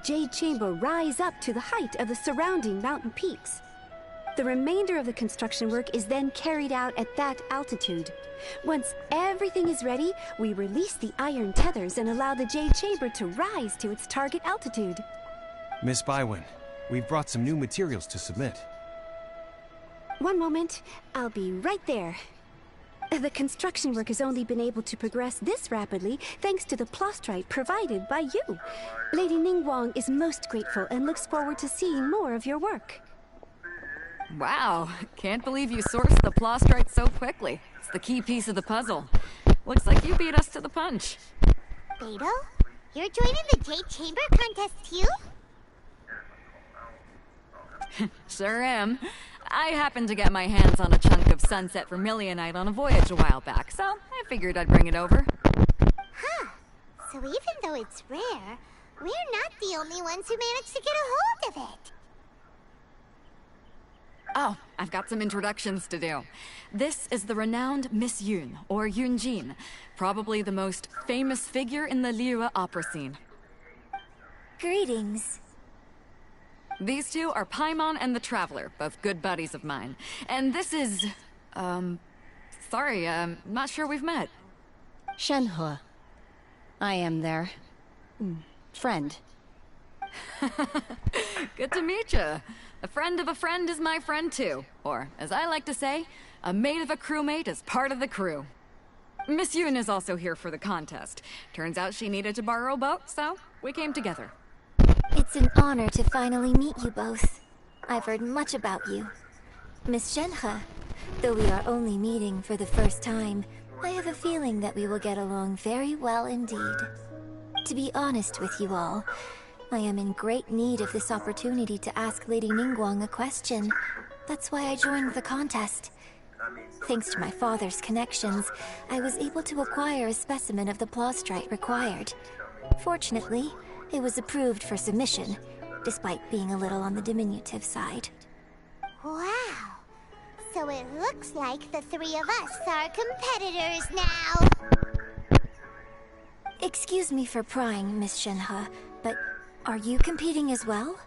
Jade Chamber rise up to the height of the surrounding mountain peaks. The remainder of the construction work is then carried out at that altitude. Once everything is ready, we release the iron tethers and allow the Jade Chamber to rise to its target altitude. Miss Bywin, we've brought some new materials to submit. One moment, I'll be right there. The construction work has only been able to progress this rapidly thanks to the plastrite provided by you. Lady Ningguang is most grateful and looks forward to seeing more of your work. Wow, can't believe you sourced the plastrite so quickly. It's the key piece of the puzzle. Looks like you beat us to the punch. Beidou, you're joining the Jade Chamber contest too? Sure am. I happened to get my hands on a chunk of sunset vermilionite on a voyage a while back, so I figured I'd bring it over. Huh. So even though it's rare, we're not the only ones who managed to get a hold of it. Oh, I've got some introductions to do. This is the renowned Miss Yun, or Yunjin, probably the most famous figure in the Liyue opera scene. Greetings. These two are Paimon and the Traveler, both good buddies of mine. And this is... sorry, not sure we've met. Shenhe. I am their... friend. Good to meet you. A friend of a friend is my friend too. Or, as I like to say, a mate of a crewmate is part of the crew. Miss Yun is also here for the contest. Turns out she needed to borrow a boat, so we came together. It's an honor to finally meet you both. I've heard much about you. Miss Shenhe, though we are only meeting for the first time, I have a feeling that we will get along very well indeed. To be honest with you all, I am in great need of this opportunity to ask Lady Ningguang a question. That's why I joined the contest. Thanks to my father's connections, I was able to acquire a specimen of the plastrite required. Fortunately, it was approved for submission, despite being a little on the diminutive side. Wow! So it looks like the three of us are competitors now! Excuse me for prying, Miss Shenhe, but are you competing as well?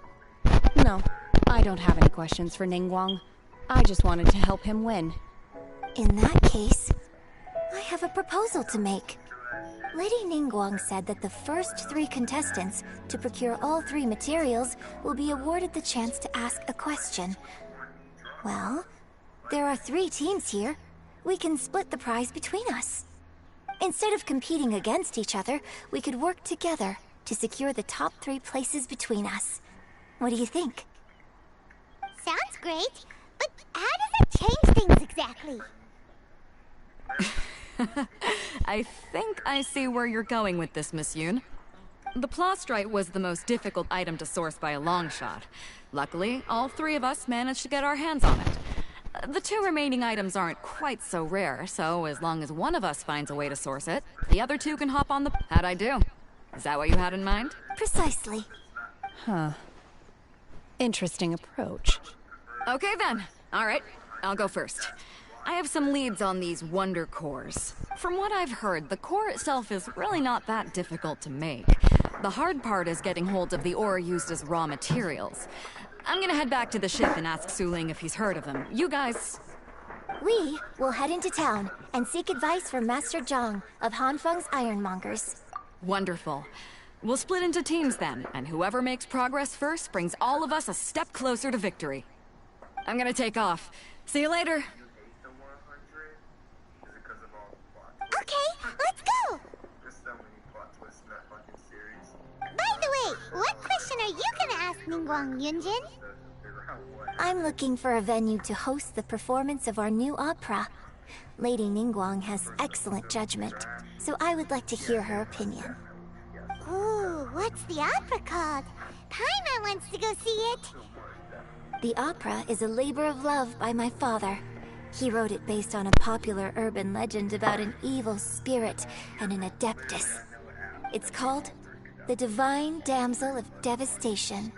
No, I don't have any questions for Ningguang. I just wanted to help him win. In that case, I have a proposal to make. Lady Ningguang said that the first 3 contestants to procure all 3 materials will be awarded the chance to ask a question. Well, there are 3 teams here. We can split the prize between us. Instead of competing against each other, we could work together to secure the top 3 places between us. What do you think? Sounds great, but how does it change things exactly? I think I see where you're going with this, Miss Yun. The plastrite was the most difficult item to source by a long shot. Luckily, all 3 of us managed to get our hands on it. The 2 remaining items aren't quite so rare, so as long as one of us finds a way to source it, the other 2 can hop on the... How'd I do? Is that what you had in mind? Precisely. Huh. Interesting approach. Okay then. Alright, I'll go first. I have some leads on these wonder cores. From what I've heard, the core itself is really not that difficult to make. The hard part is getting hold of the ore used as raw materials. I'm gonna head back to the ship and ask Suling if he's heard of them. You guys... We will head into town and seek advice from Master Zhang of Hanfeng's Ironmongers. Wonderful. We'll split into teams then, and whoever makes progress first brings all of us a step closer to victory. I'm gonna take off. See you later. Okay, let's go! By the way, what question are you gonna ask Ningguang, Yunjin? I'm looking for a venue to host the performance of our new opera. Lady Ningguang has excellent judgment, so I would like to hear her opinion. Ooh, what's the opera called? Paimon wants to go see it. The opera is a labor of love by my father. He wrote it based on a popular urban legend about an evil spirit and an adeptus. It's called The Divine Damsel of Devastation.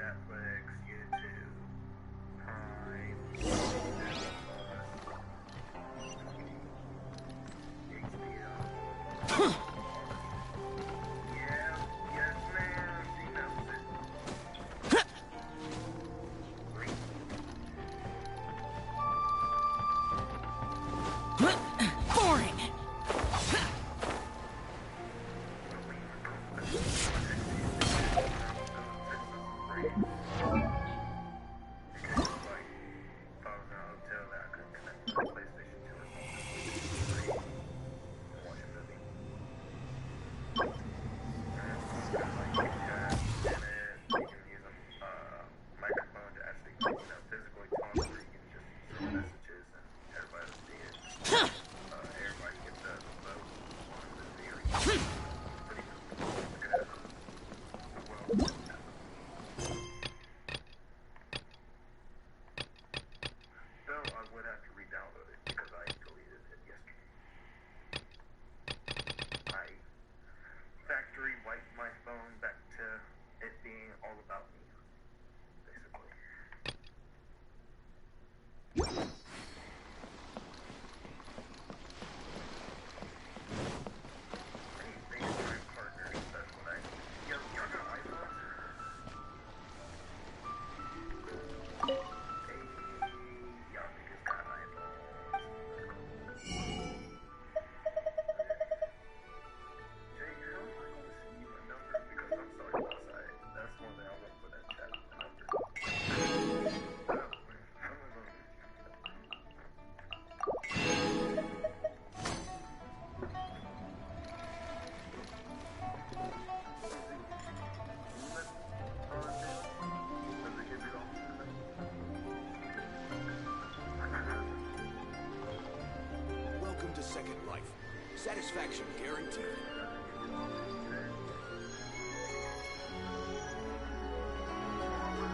Satisfaction guaranteed.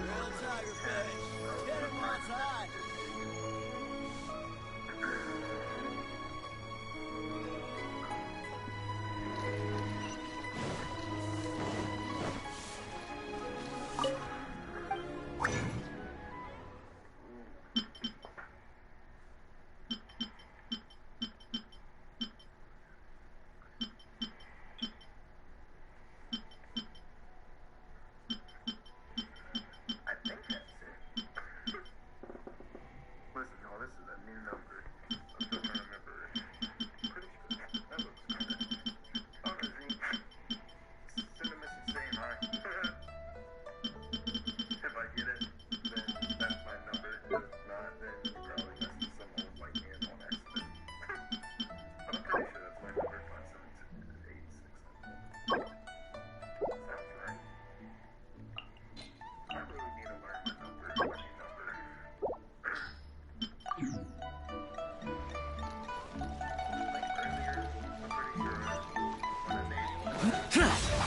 Well, Tiger Fish, get him once hot.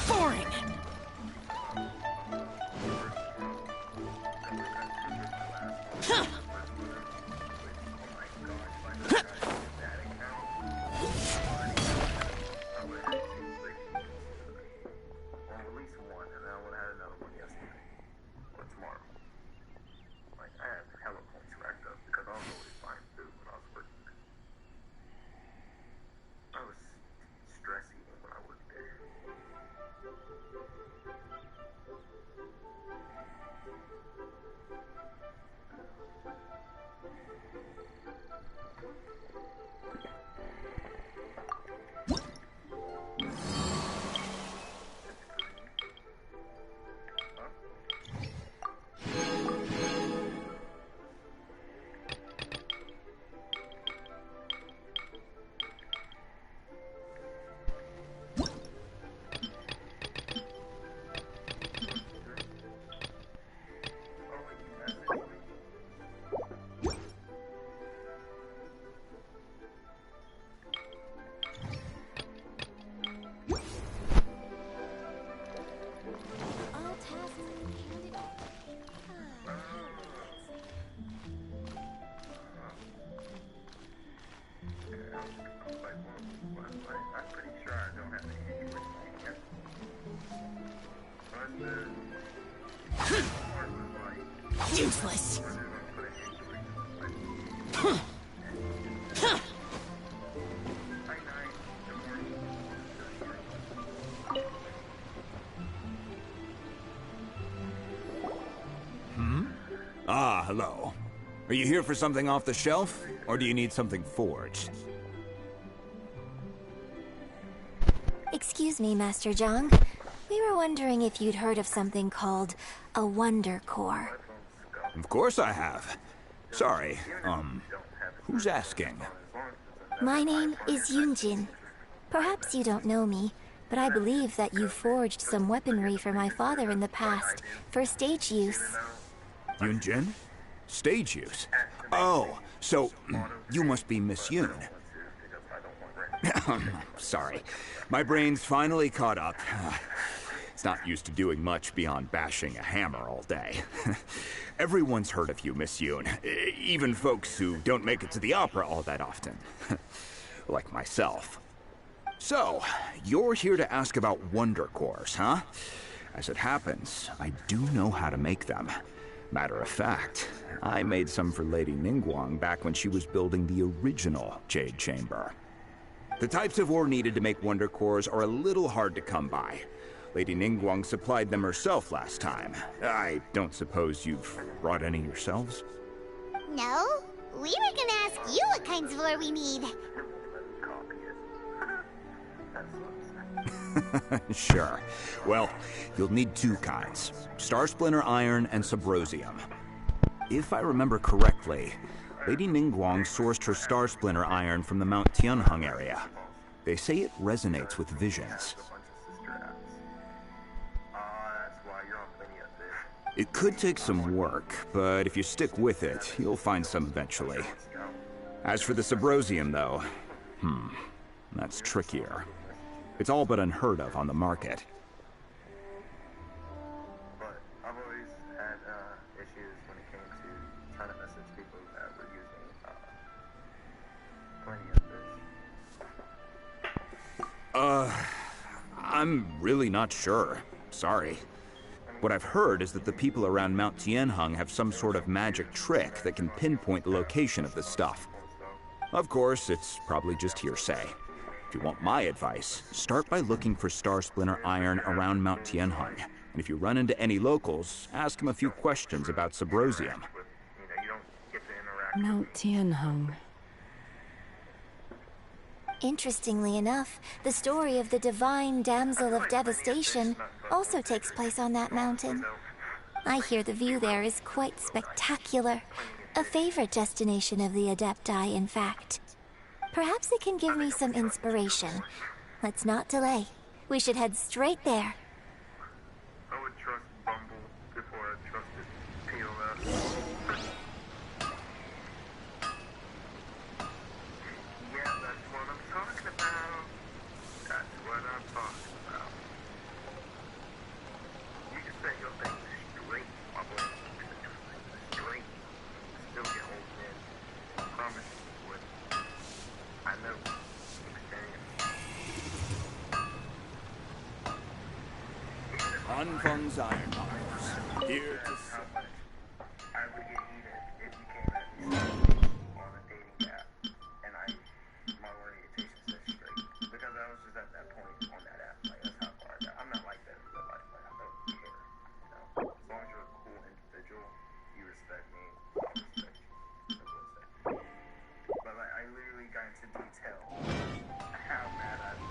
Boring! Useless. Ah, hello. Are you here for something off the shelf, or do you need something forged? Excuse me, Master Zhang. We were wondering if you'd heard of something called a Wonder Core. Of course I have. Sorry, who's asking? My name is Yunjin. Perhaps you don't know me, but I believe that you forged some weaponry for my father in the past for stage use. Yunjin? Stage use? Oh, so you must be Miss Yun. Sorry, my brain's finally caught up. It's not used to doing much beyond bashing a hammer all day. Everyone's heard of you, Miss Yoon. Even folks who don't make it to the opera all that often. Like myself. So, you're here to ask about Wonder Cores, huh? As it happens, I do know how to make them. Matter of fact, I made some for Lady Ningguang back when she was building the original Jade Chamber. The types of ore needed to make Wonder Cores are a little hard to come by. Lady Ningguang supplied them herself last time. I don't suppose you've brought any yourselves? No, we were gonna ask you what kinds of ore we need. Sure. Well, you'll need two kinds. Star Splinter Iron and Subrosium. If I remember correctly, Lady Ningguang sourced her Star Splinter Iron from the Mount Tianheng area. They say it resonates with visions. It could take some work, but if you stick with it, you'll find some eventually. As for the Subrosium, though, That's trickier. It's all but unheard of on the market. But I've always had issues when it came to trying to message people that were using plenty of fish. I'm really not sure. Sorry. What I've heard is that the people around Mount Tianheng have some sort of magic trick that can pinpoint the location of the stuff. Of course, it's probably just hearsay. If you want my advice, start by looking for Star Splinter iron around Mount Tianheng. And if you run into any locals, ask them a few questions about Subrosium. Mount Tianheng. Interestingly enough, the story of the divine damsel of devastation also takes place on that mountain. I hear the view there is quite spectacular. A favorite destination of the Adepti, in fact. Perhaps it can give me some inspiration. Let's not delay. We should head straight there. I would trust Bumble before I trusted POS. Yeah, that's what I'm talking about. That's what I'm talking about. You can say your thing straight, my boy. Straight. Still get old men. I promise you would. I know. Experience. Anfang's Iron Mines. Here to How much I would get heated if you came at me on a dating app and my orientation said straight. Because I was just at that point on that app. Like, that's how far I got. I'm not like that in real life. Like, I don't care. You know? As long as you're a cool individual, you respect me, I'll respect you. Simple as that. But, like, I literally got into detail how mad I was.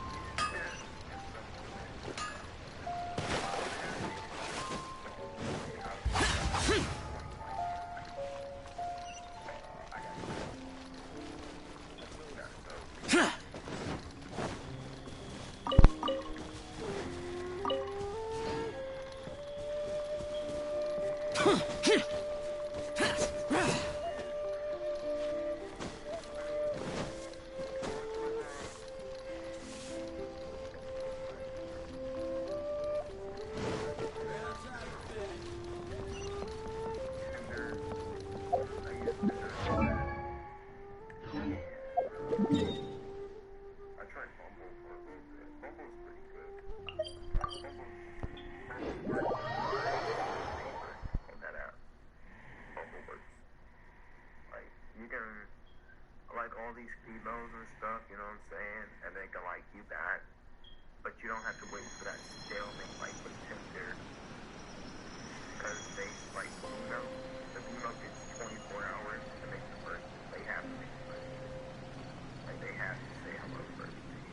All these females and stuff, you know what I'm saying? And they can like you back. But you don't have to wait for that stalemate like with Tinder. Because they like, you know, the female gets 24 hours to make the first. They have to make the first. Like they have to say hello first to you.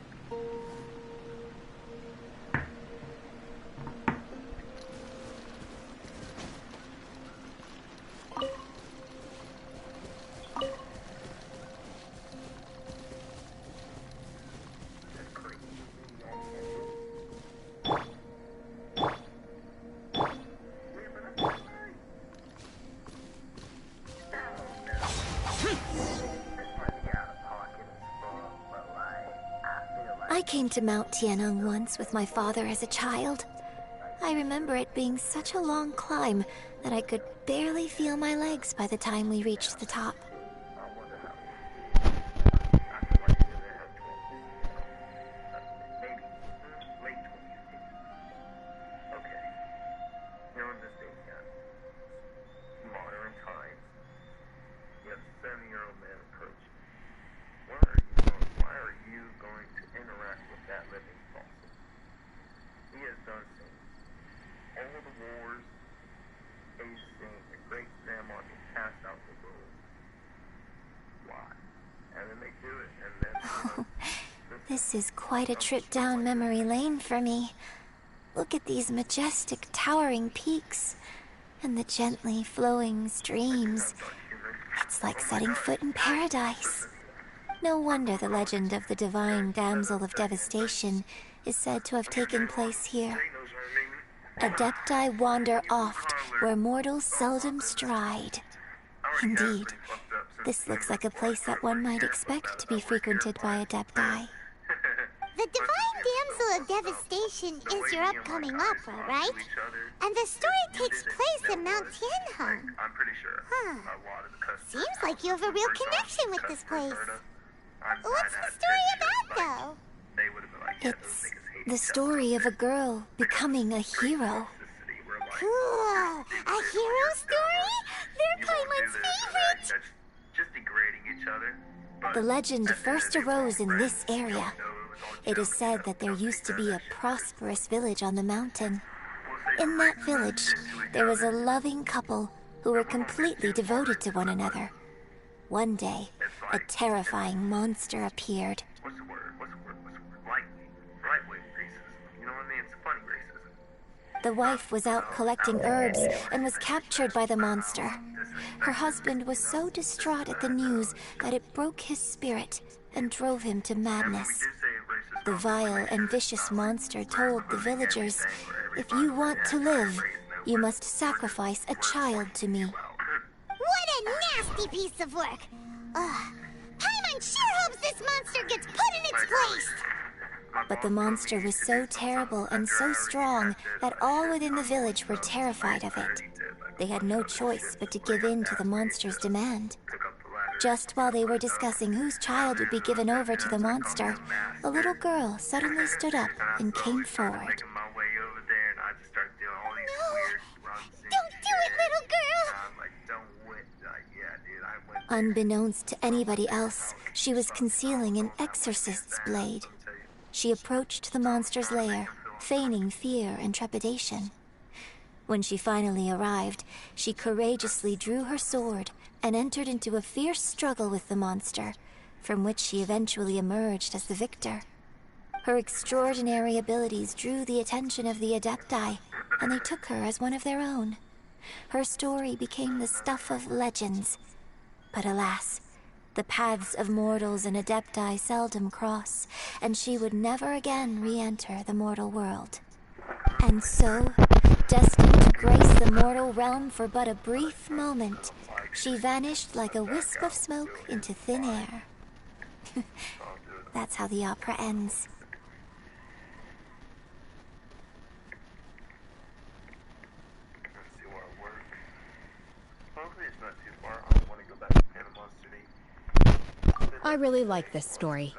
I came to Mount Tianheng once with my father as a child. I remember it being such a long climb that I could barely feel my legs by the time we reached the top. This is quite a trip down memory lane for me. Look at these majestic, towering peaks, and the gently flowing streams. It's like setting foot in paradise. No wonder the legend of the divine damsel of devastation is said to have taken place here. Adepti wander oft, where mortals seldom stride. Indeed, this looks like a place that one might expect to be frequented by Adepti. The Divine Damsel of Devastation is your upcoming opera, right? And the story takes place in Mount Tianhe. I'm pretty sure Huh. a lot of the customers. Seems like you have a real connection with this place. What's the story about, though? They would have been like, yeah, those It's niggas hate the each other. story of a girl becoming a hero. Cool. A hero story? They're Paimon's favorite. Just degrading each other. The legend first arose in this area. It is said that there used to be a prosperous village on the mountain. In that village, there was a loving couple who were completely devoted to one another. One day, a terrifying monster appeared. What's the word? Right-wing racism. You know what I mean? It's funny racism. The wife was out collecting herbs and was captured by the monster. Her husband was so distraught at the news that it broke his spirit and drove him to madness. The vile and vicious monster told the villagers, "If you want to live, you must sacrifice a child to me." What a nasty piece of work. Paimon sure hopes this monster gets put in its place. But the monster was so terrible and so strong that all within the village were terrified of it. They had no choice but to give in to the monster's demand. Just while they were discussing whose child would be given over to the monster, a little girl suddenly stood up and came forward. Don't do it, little girl. Unbeknownst to anybody else, she was concealing an exorcist's blade. She approached the monster's lair, feigning fear and trepidation. When she finally arrived, she courageously drew her sword and entered into a fierce struggle with the monster, from which she eventually emerged as the victor. Her extraordinary abilities drew the attention of the Adepti, and they took her as one of their own. Her story became the stuff of legends. But alas, the paths of mortals and Adepti seldom cross, and she would never again re-enter the mortal world. And so, destined to grace the mortal realm for but a brief moment, she vanished like a wisp of smoke into thin air. That's how the opera ends. I really like this story.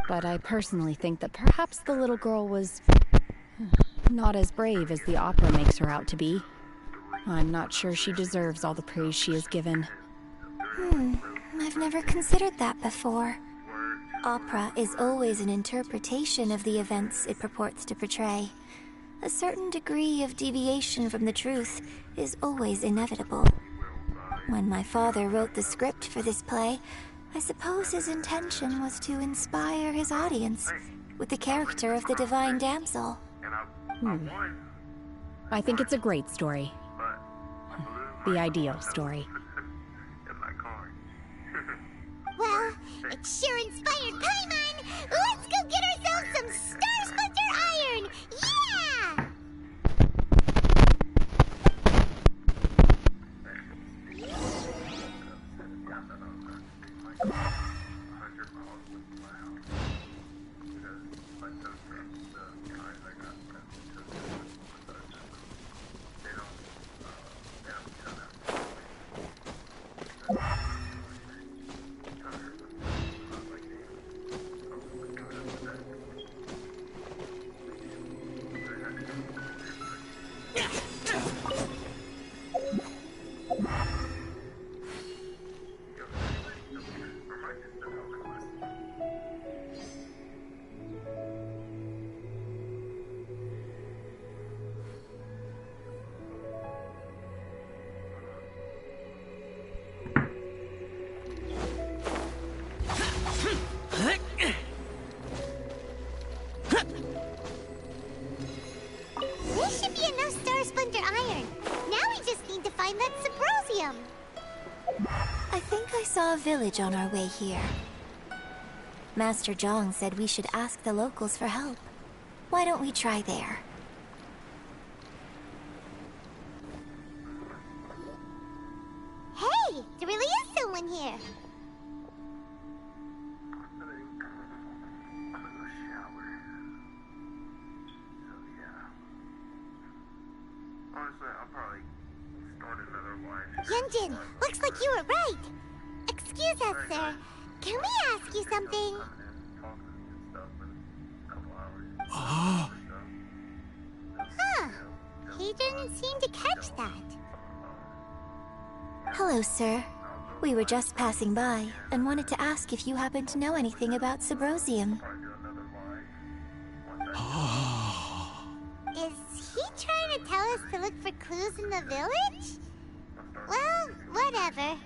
But I personally think that perhaps the little girl was not as brave as the opera makes her out to be. I'm not sure she deserves all the praise she is given. I've never considered that before. Opera is always an interpretation of the events it purports to portray. A certain degree of deviation from the truth is always inevitable. When my father wrote the script for this play, I suppose his intention was to inspire his audience with the character of the Divine Damsel. I think it's a great story. The ideal story. Well, it sure inspired Paimon. Let's go get ourselves some Star Splinter Iron. Yeah! This should be enough Star Splinter Iron. Now we just need to find that Symposium. I think I saw a village on our way here. Master Zhang said we should ask the locals for help. Why don't we try there? Hey, there really is someone here. honestly, I'll probably start another life. Yunjin, looks like you were right. Excuse us, sir. Can we ask you something? Huh. He didn't seem to catch that. Hello, sir. We were just passing by and wanted to ask if you happen to know anything about Subrosium. Is he trying to tell us to look for clues in the village? Well, whatever.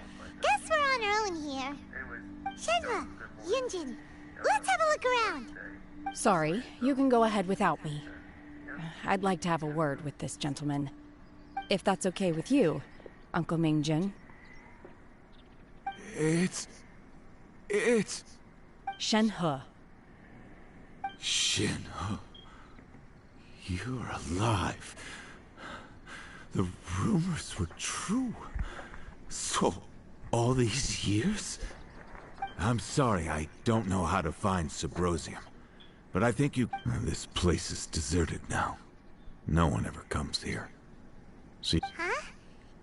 Guess we're on our own here. Shenhe, Yunjin, let's have a look around. Sorry, you can go ahead without me. I'd like to have a word with this gentleman. If that's okay with you, Uncle Mingjin. It's... Shenhe. Shenhe. You're alive. The rumors were true. So, all these years? I'm sorry, I don't know how to find Subrosium. But I think you... This place is deserted now. No one ever comes here. See... Huh?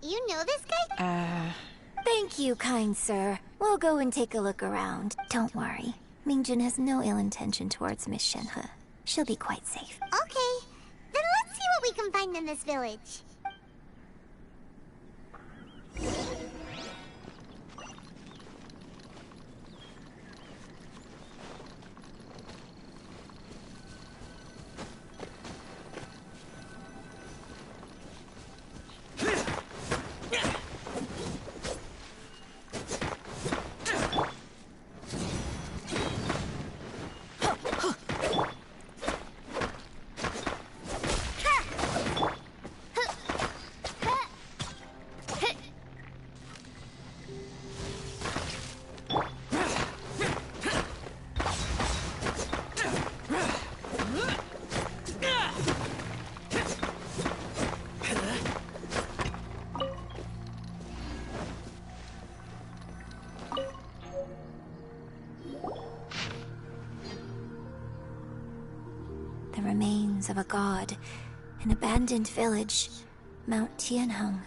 You know this guy? Thank you, kind sir. We'll go and take a look around. Don't worry. Mingjin has no ill intention towards Miss Shenhe. She'll be quite safe. Okay. Then let's see what we can find in this village. The remains of a god, an abandoned village, Mount Tianheng.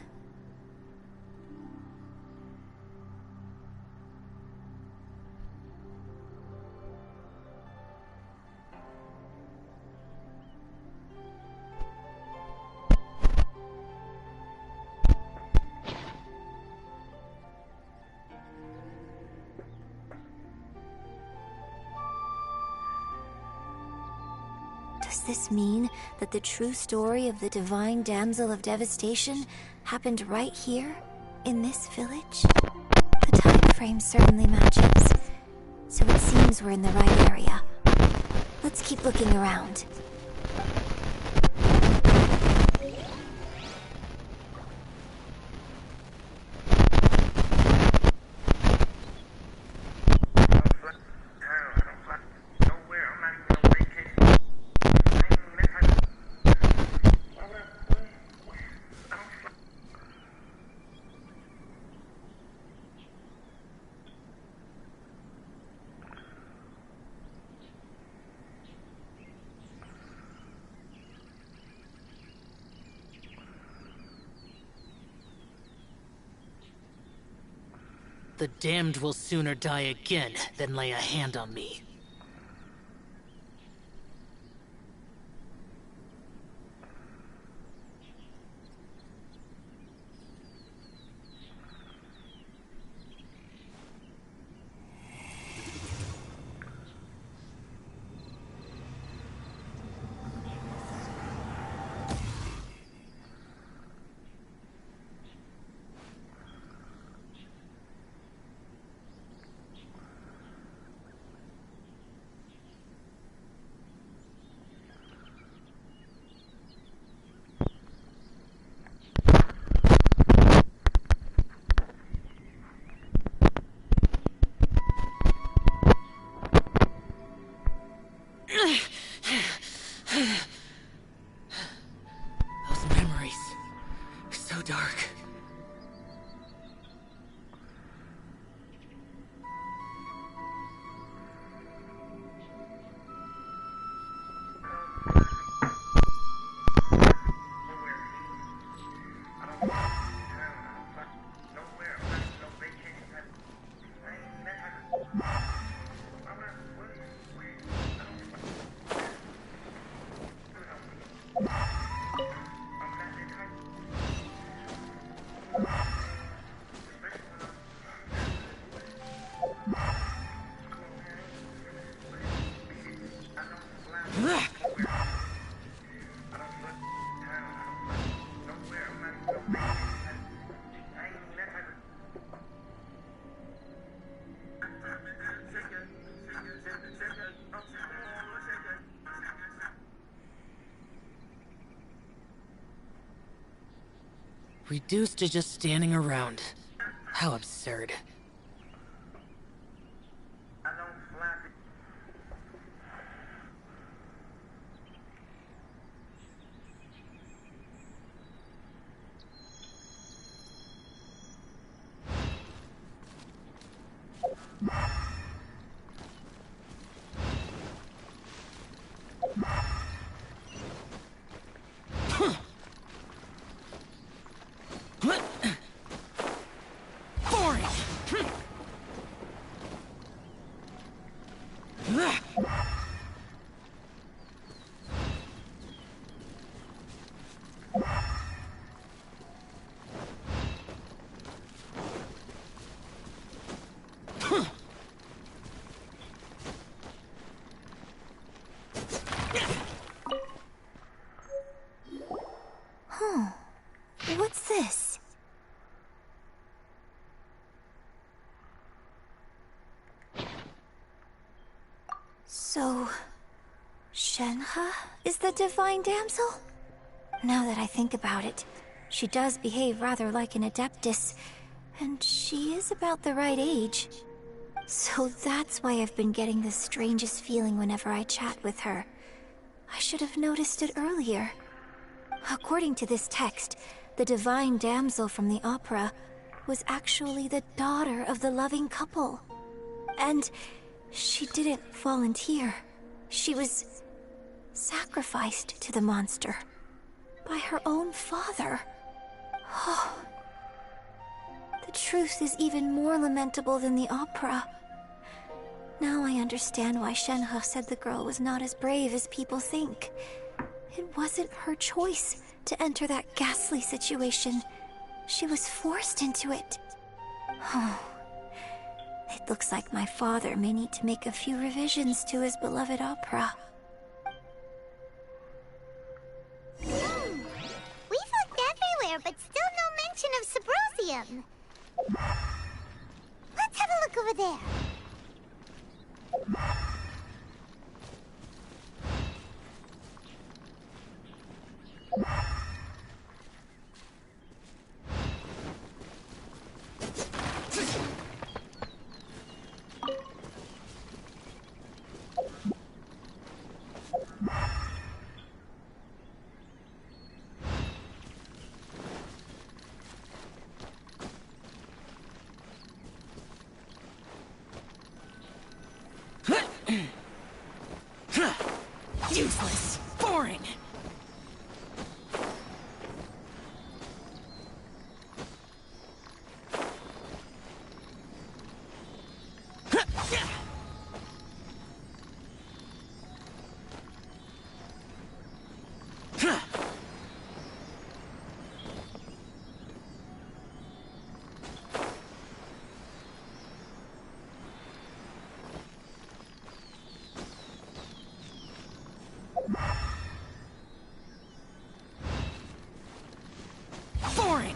Does this mean that the true story of the divine damsel of devastation happened right here, in this village? The time frame certainly matches, so it seems we're in the right area. Let's keep looking around. The damned will sooner die again than lay a hand on me. Those memories, so dark. Reduced to just standing around. How absurd. I don't slap it. What's this? So, Shenhe is the divine damsel? Now that I think about it, she does behave rather like an adeptus, and she is about the right age. So that's why I've been getting the strangest feeling whenever I chat with her. I should have noticed it earlier. According to this text, the divine damsel from the opera was actually the daughter of the loving couple. And she didn't volunteer. She was sacrificed to the monster by her own father. Oh, the truth is even more lamentable than the opera. Now I understand why Shenhe said the girl was not as brave as people think. It wasn't her choice to enter that ghastly situation. She was forced into it. Oh, it looks like my father may need to make a few revisions to his beloved opera. We've looked everywhere, but still no mention of Subrosium. Let's have a look over there. Useless. Boring. Boring.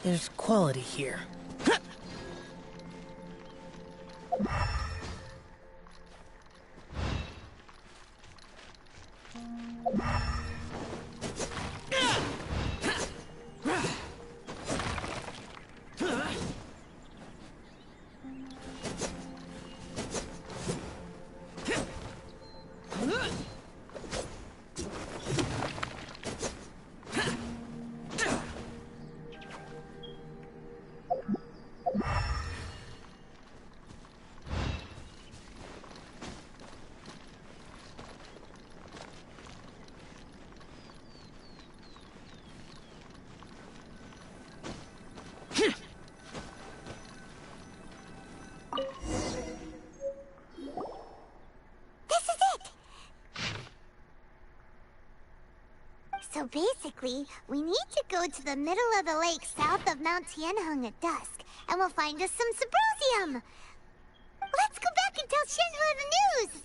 There's quality here. So basically, we need to go to the middle of the lake south of Mount Tianheng at dusk, and we'll find us some Symposium! Let's go back and tell Shenhua the news!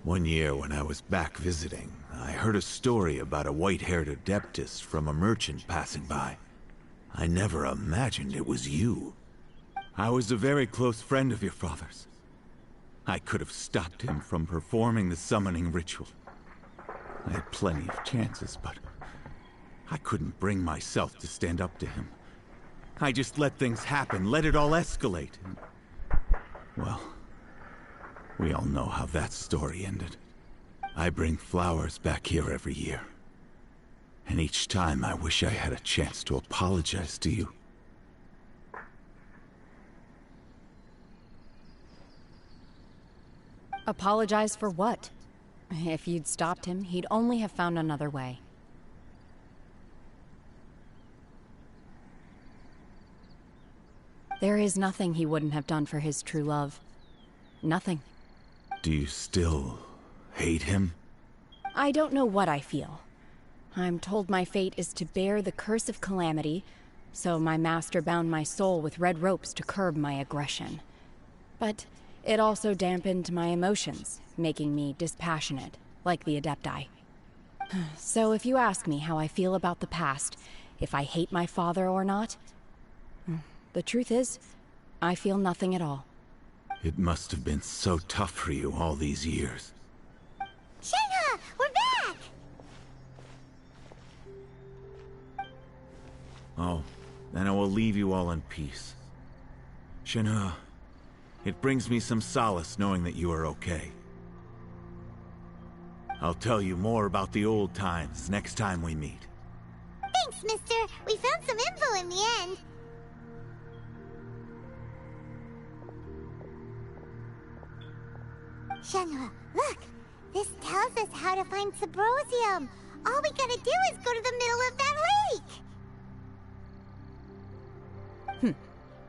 One year when I was back visiting, I heard a story about a white-haired adeptus from a merchant passing by. I never imagined it was you. I was a very close friend of your father's. I could have stopped him from performing the summoning ritual. I had plenty of chances, but I couldn't bring myself to stand up to him. I just let things happen, let it all escalate. And, well, we all know how that story ended. I bring flowers back here every year. And each time I wish I had a chance to apologize to you. Apologize for what? If you'd stopped him, he'd only have found another way. There is nothing he wouldn't have done for his true love. Nothing. Do you still hate him? I don't know what I feel. I'm told my fate is to bear the curse of calamity, so my master bound my soul with red ropes to curb my aggression. But it also dampened my emotions, making me dispassionate, like the Adepti. So if you ask me how I feel about the past, if I hate my father or not, the truth is, I feel nothing at all. It must have been so tough for you all these years. Shenhua, we're back! Oh, then I will leave you all in peace. Shenhua, it brings me some solace knowing that you are okay. I'll tell you more about the old times next time we meet. Thanks, mister. We found some info in the end. Shenhua, look! This tells us how to find Symposium. All we gotta do is go to the middle of that lake!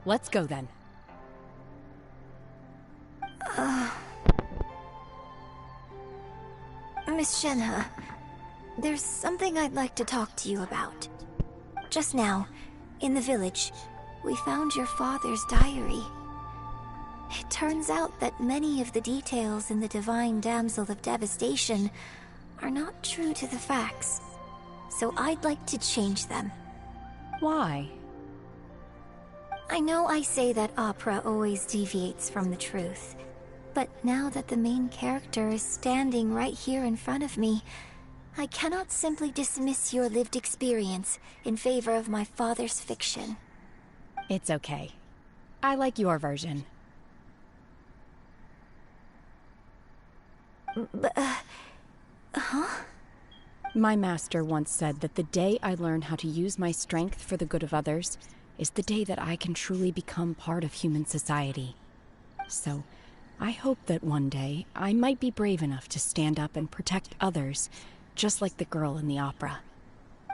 Let's go then. Miss Shenhe, there's something I'd like to talk to you about. Just now, in the village, we found your father's diary. It turns out that many of the details in the Divine Damsel of Devastation are not true to the facts. So I'd like to change them. Why? I know I say that opera always deviates from the truth, but now that the main character is standing right here in front of me, I cannot simply dismiss your lived experience in favor of my father's fiction. It's okay. I like your version. But, huh? My master once said that the day I learn how to use my strength for the good of others is the day that I can truly become part of human society. So, I hope that one day I might be brave enough to stand up and protect others, just like the girl in the opera.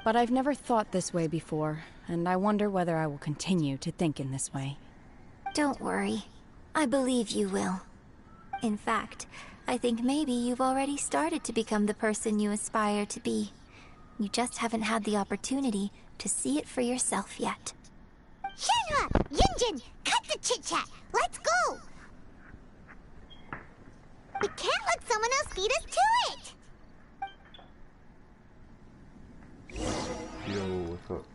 But I've never thought this way before, and I wonder whether I will continue to think in this way. Don't worry. I believe you will. In fact, I think maybe you've already started to become the person you aspire to be. You just haven't had the opportunity to see it for yourself yet. Shenhua! Yunjin! Cut the chit-chat! Let's go! We can't let someone else beat us to it! Yo, what's up?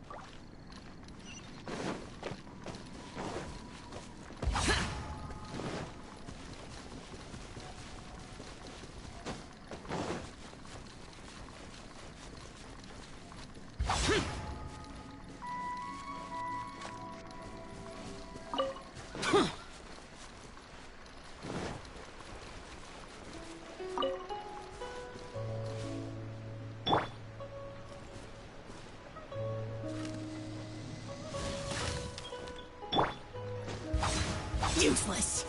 Useless.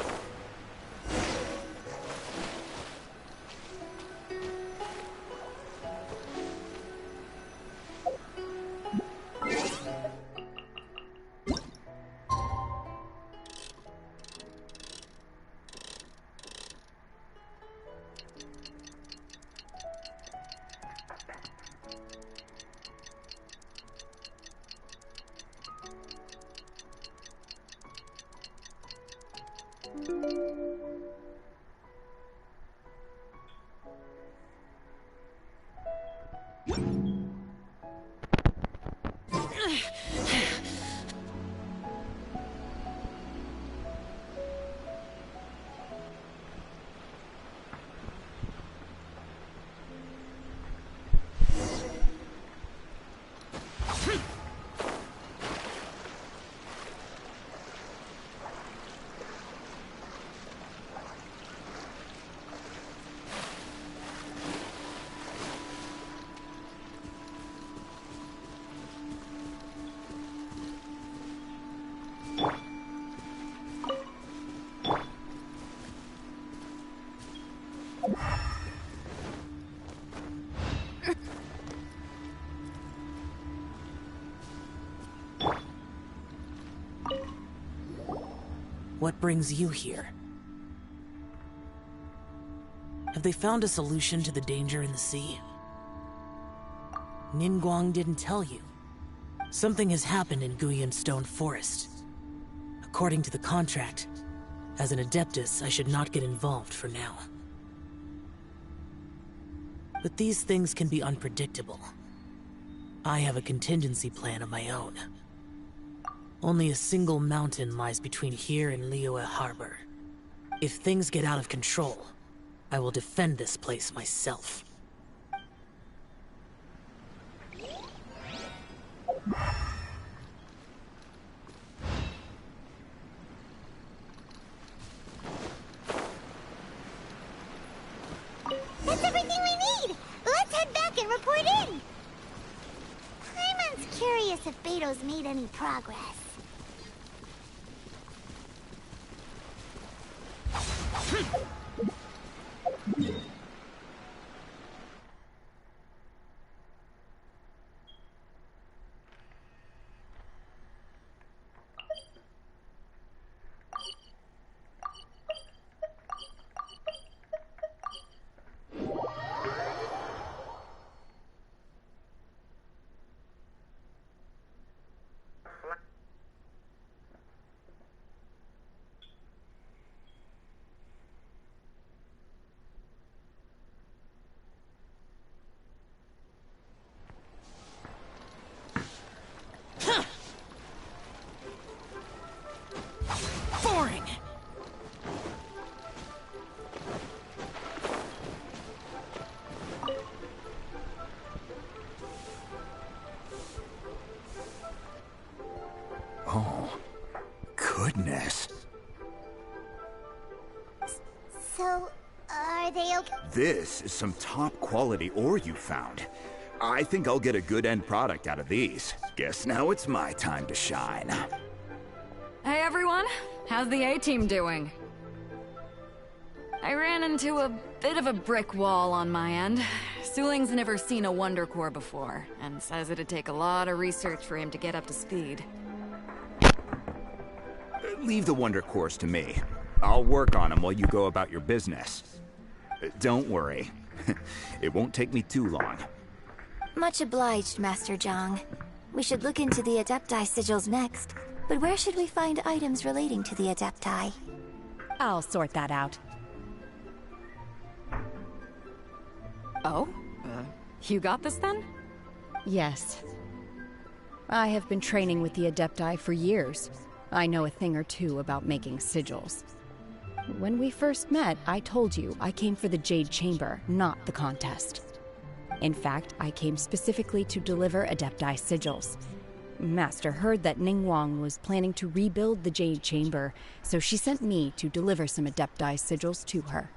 What brings you here? Have they found a solution to the danger in the sea? Ningguang didn't tell you. Something has happened in Guyan Stone Forest. According to the contract, as an Adeptus, I should not get involved for now. But these things can be unpredictable. I have a contingency plan of my own. Only a single mountain lies between here and Liyue Harbor. If things get out of control, I will defend this place myself. That's everything we need! Let's head back and report in! Paimon's curious if Beto's made any progress. Boring! Oh, goodness. So, are they okay? This is some top quality ore you found. I think I'll get a good end product out of these. Guess now it's my time to shine. Hey everyone, how's the A-team doing? I ran into a bit of a brick wall on my end. Suling's never seen a Wonder Core before, and says it'd take a lot of research for him to get up to speed. Leave the Wonder Cores to me. I'll work on them while you go about your business. Don't worry. It won't take me too long. Much obliged, Master Zhang. We should look into the Adepti sigils next. But where should we find items relating to the Adepti? I'll sort that out. Oh? You got this then? Yes. I have been training with the Adepti for years. I know a thing or two about making sigils. When we first met, I told you I came for the Jade Chamber, not the contest. In fact, I came specifically to deliver Adepti sigils. Master heard that Ningguang was planning to rebuild the Jade Chamber, so she sent me to deliver some Adepti sigils to her.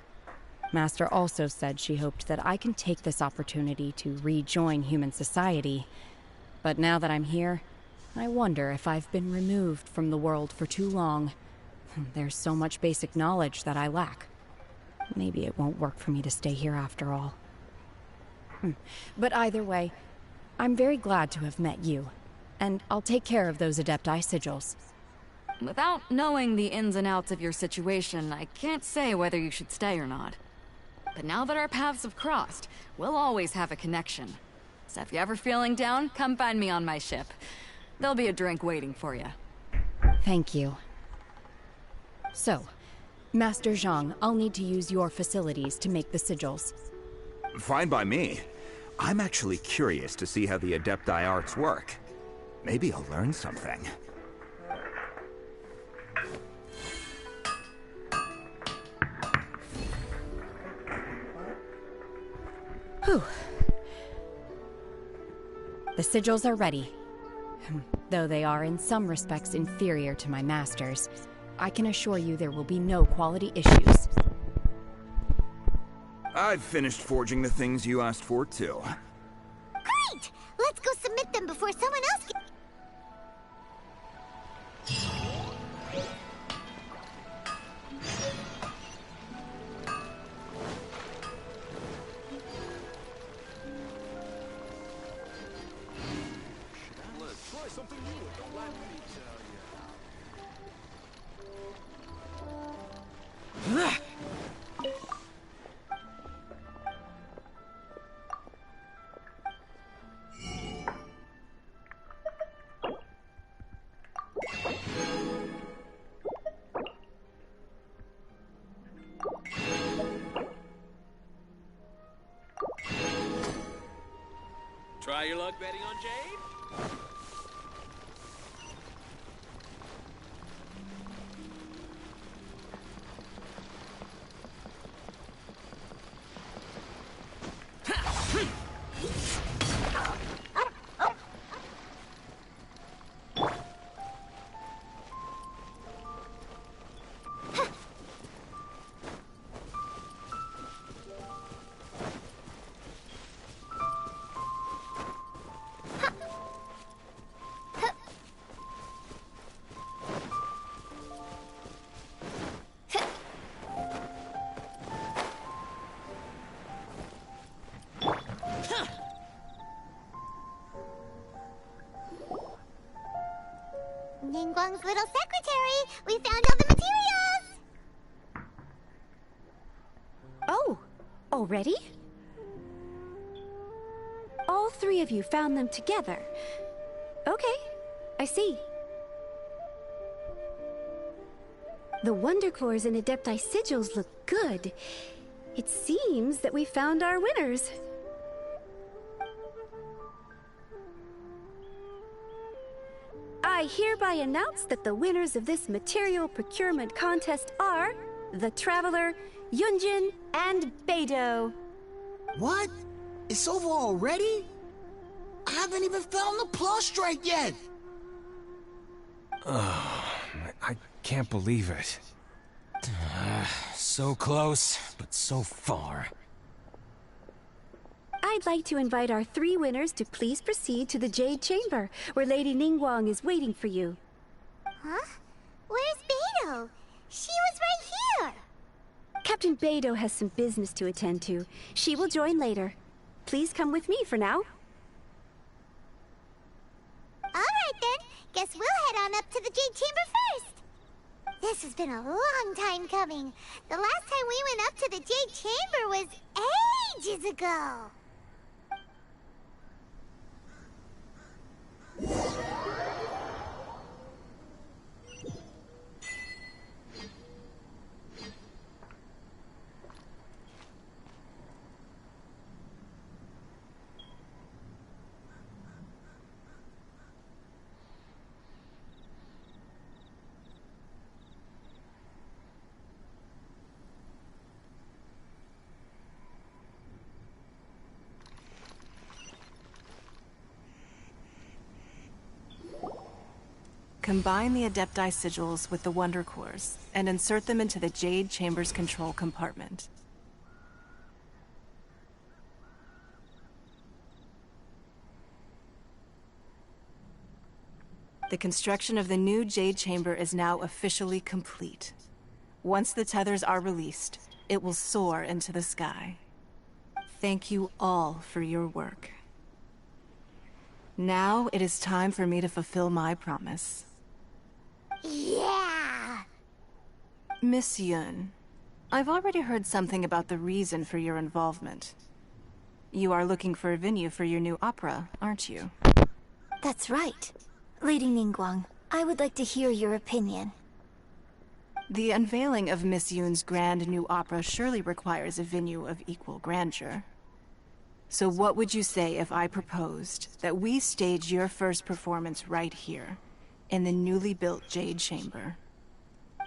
Master also said she hoped that I can take this opportunity to rejoin human society. But now that I'm here, I wonder if I've been removed from the world for too long. There's so much basic knowledge that I lack. Maybe it won't work for me to stay here after all. But either way, I'm very glad to have met you. And I'll take care of those Adepti sigils. Without knowing the ins and outs of your situation, I can't say whether you should stay or not. But now that our paths have crossed, we'll always have a connection. So if you're ever feeling down, come find me on my ship. There'll be a drink waiting for you. Thank you. So, Master Zhang, I'll need to use your facilities to make the sigils. Fine by me. I'm actually curious to see how the Adepti arts work. Maybe I'll learn something. Whew. The sigils are ready. Though they are in some respects inferior to my master's, I can assure you there will be no quality issues. I've finished forging the things you asked for, too. Great! Let's go submit them before someone else gets... your luck betting on Jade? Ningguang's little secretary! We found all the materials! Oh, already? All three of you found them together. Okay, I see. The Wonder Cores and Adepti sigils look good. It seems that we found our winners. I hereby announce that the winners of this material procurement contest are the Traveler, Yunjin, and Beidou. What? It's over already? I haven't even found the Plustrike yet! I can't believe it. So close, but so far. I'd like to invite our three winners to please proceed to the Jade Chamber, where Lady Ningguang is waiting for you. Huh? Where's Beidou? She was right here! Captain Beidou has some business to attend to. She will join later. Please come with me for now. Alright then, guess we'll head on up to the Jade Chamber first. This has been a long time coming. The last time we went up to the Jade Chamber was ages ago. Combine the Adepti sigils with the Wonder Cores, and insert them into the Jade Chamber's control compartment. The construction of the new Jade Chamber is now officially complete. Once the tethers are released, it will soar into the sky. Thank you all for your work. Now it is time for me to fulfill my promise. Yeah! Miss Yun, I've already heard something about the reason for your involvement. You are looking for a venue for your new opera, aren't you? That's right. Lady Ningguang, I would like to hear your opinion. The unveiling of Miss Yun's grand new opera surely requires a venue of equal grandeur. So what would you say if I proposed that we stage your first performance right here, in the newly built Jade Chamber?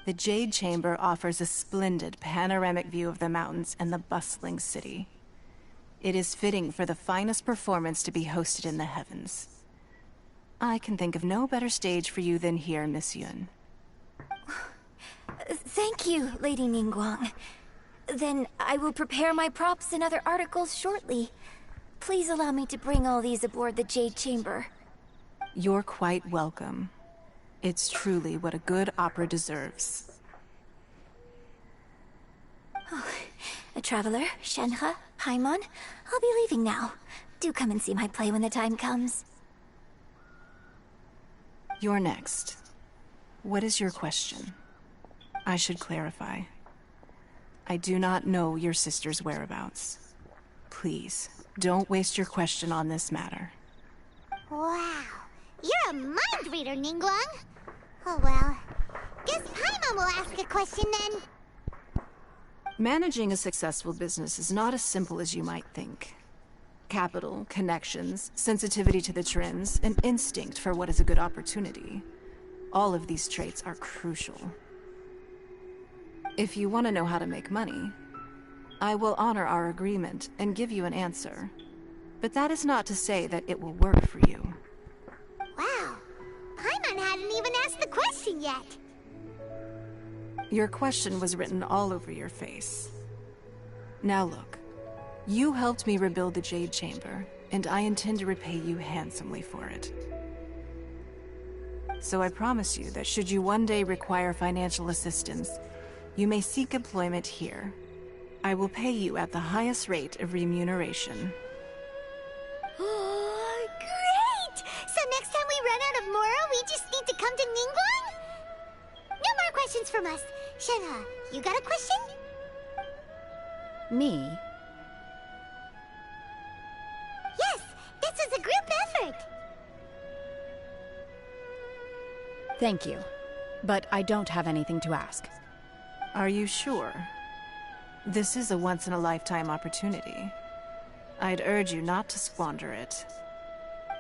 The Jade Chamber offers a splendid panoramic view of the mountains and the bustling city. It is fitting for the finest performance to be hosted in the heavens. I can think of no better stage for you than here, Miss Yun. Thank you, Lady Ningguang. Then I will prepare my props and other articles shortly. Please allow me to bring all these aboard the Jade Chamber. You're quite welcome. It's truly what a good opera deserves. Oh, a traveler, Shenhe, Paimon, I'll be leaving now. Do come and see my play when the time comes. You're next. What is your question? I should clarify. I do not know your sister's whereabouts. Please, don't waste your question on this matter. Wow, you're a mind reader, Ningguang. Oh well, guess Paimon will ask a question then. Managing a successful business is not as simple as you might think. Capital, connections, sensitivity to the trends, and instinct for what is a good opportunity. All of these traits are crucial. If you want to know how to make money, I will honor our agreement and give you an answer. But that is not to say that it will work for you. Wow. Paimon hadn't even asked the question yet. Your question was written all over your face. Now look, you helped me rebuild the Jade Chamber, and I intend to repay you handsomely for it. So I promise you that should you one day require financial assistance, you may seek employment here. I will pay you at the highest rate of remuneration. Oh, great! So next time we run out of Moro, we just need to come to Ningguang? No more questions from us. Shenhe, you got a question? Me? Yes, this is a group effort. Thank you. But I don't have anything to ask. Are you sure? This is a once-in-a-lifetime opportunity. I'd urge you not to squander it.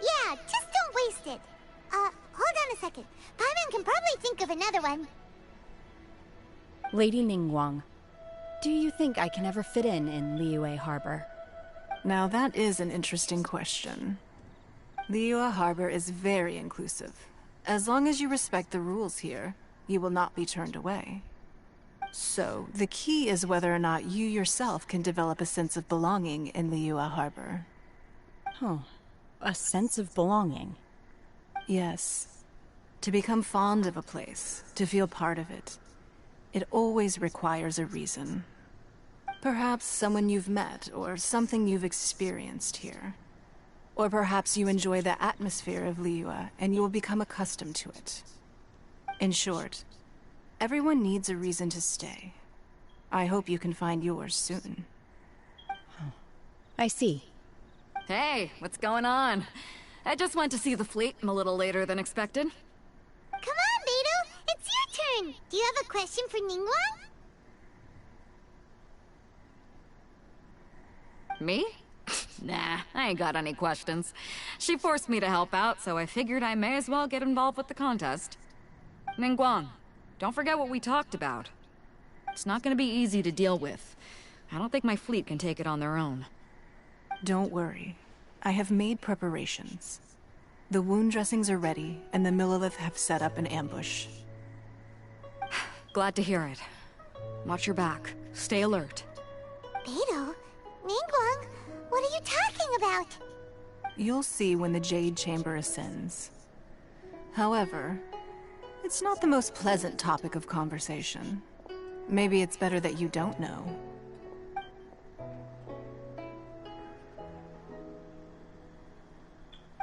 Yeah, just don't waste it. Hold on a second. Paimon can probably think of another one. Lady Ningguang, do you think I can ever fit in Liyue Harbor? Now that is an interesting question. Liyue Harbor is very inclusive. As long as you respect the rules here, you will not be turned away. So, the key is whether or not you yourself can develop a sense of belonging in Liyue Harbor. Huh. A sense of belonging? Yes. To become fond of a place, to feel part of it, it always requires a reason. Perhaps someone you've met, or something you've experienced here. Or perhaps you enjoy the atmosphere of Liyue, and you will become accustomed to it. In short, everyone needs a reason to stay. I hope you can find yours soon. I see. Hey, what's going on? I just went to see the fleet a little later than expected. Come on, Beidou! It's your turn! Do you have a question for Ningguang? Me? Nah, I ain't got any questions. She forced me to help out, so I figured I may as well get involved with the contest. Ningguang, don't forget what we talked about. It's not gonna be easy to deal with. I don't think my fleet can take it on their own. Don't worry. I have made preparations. The wound dressings are ready, and the Millilith have set up an ambush. Glad to hear it. Watch your back. Stay alert. Beidou? Ningguang? What are you talking about? You'll see when the Jade Chamber ascends. However, it's not the most pleasant topic of conversation. Maybe it's better that you don't know.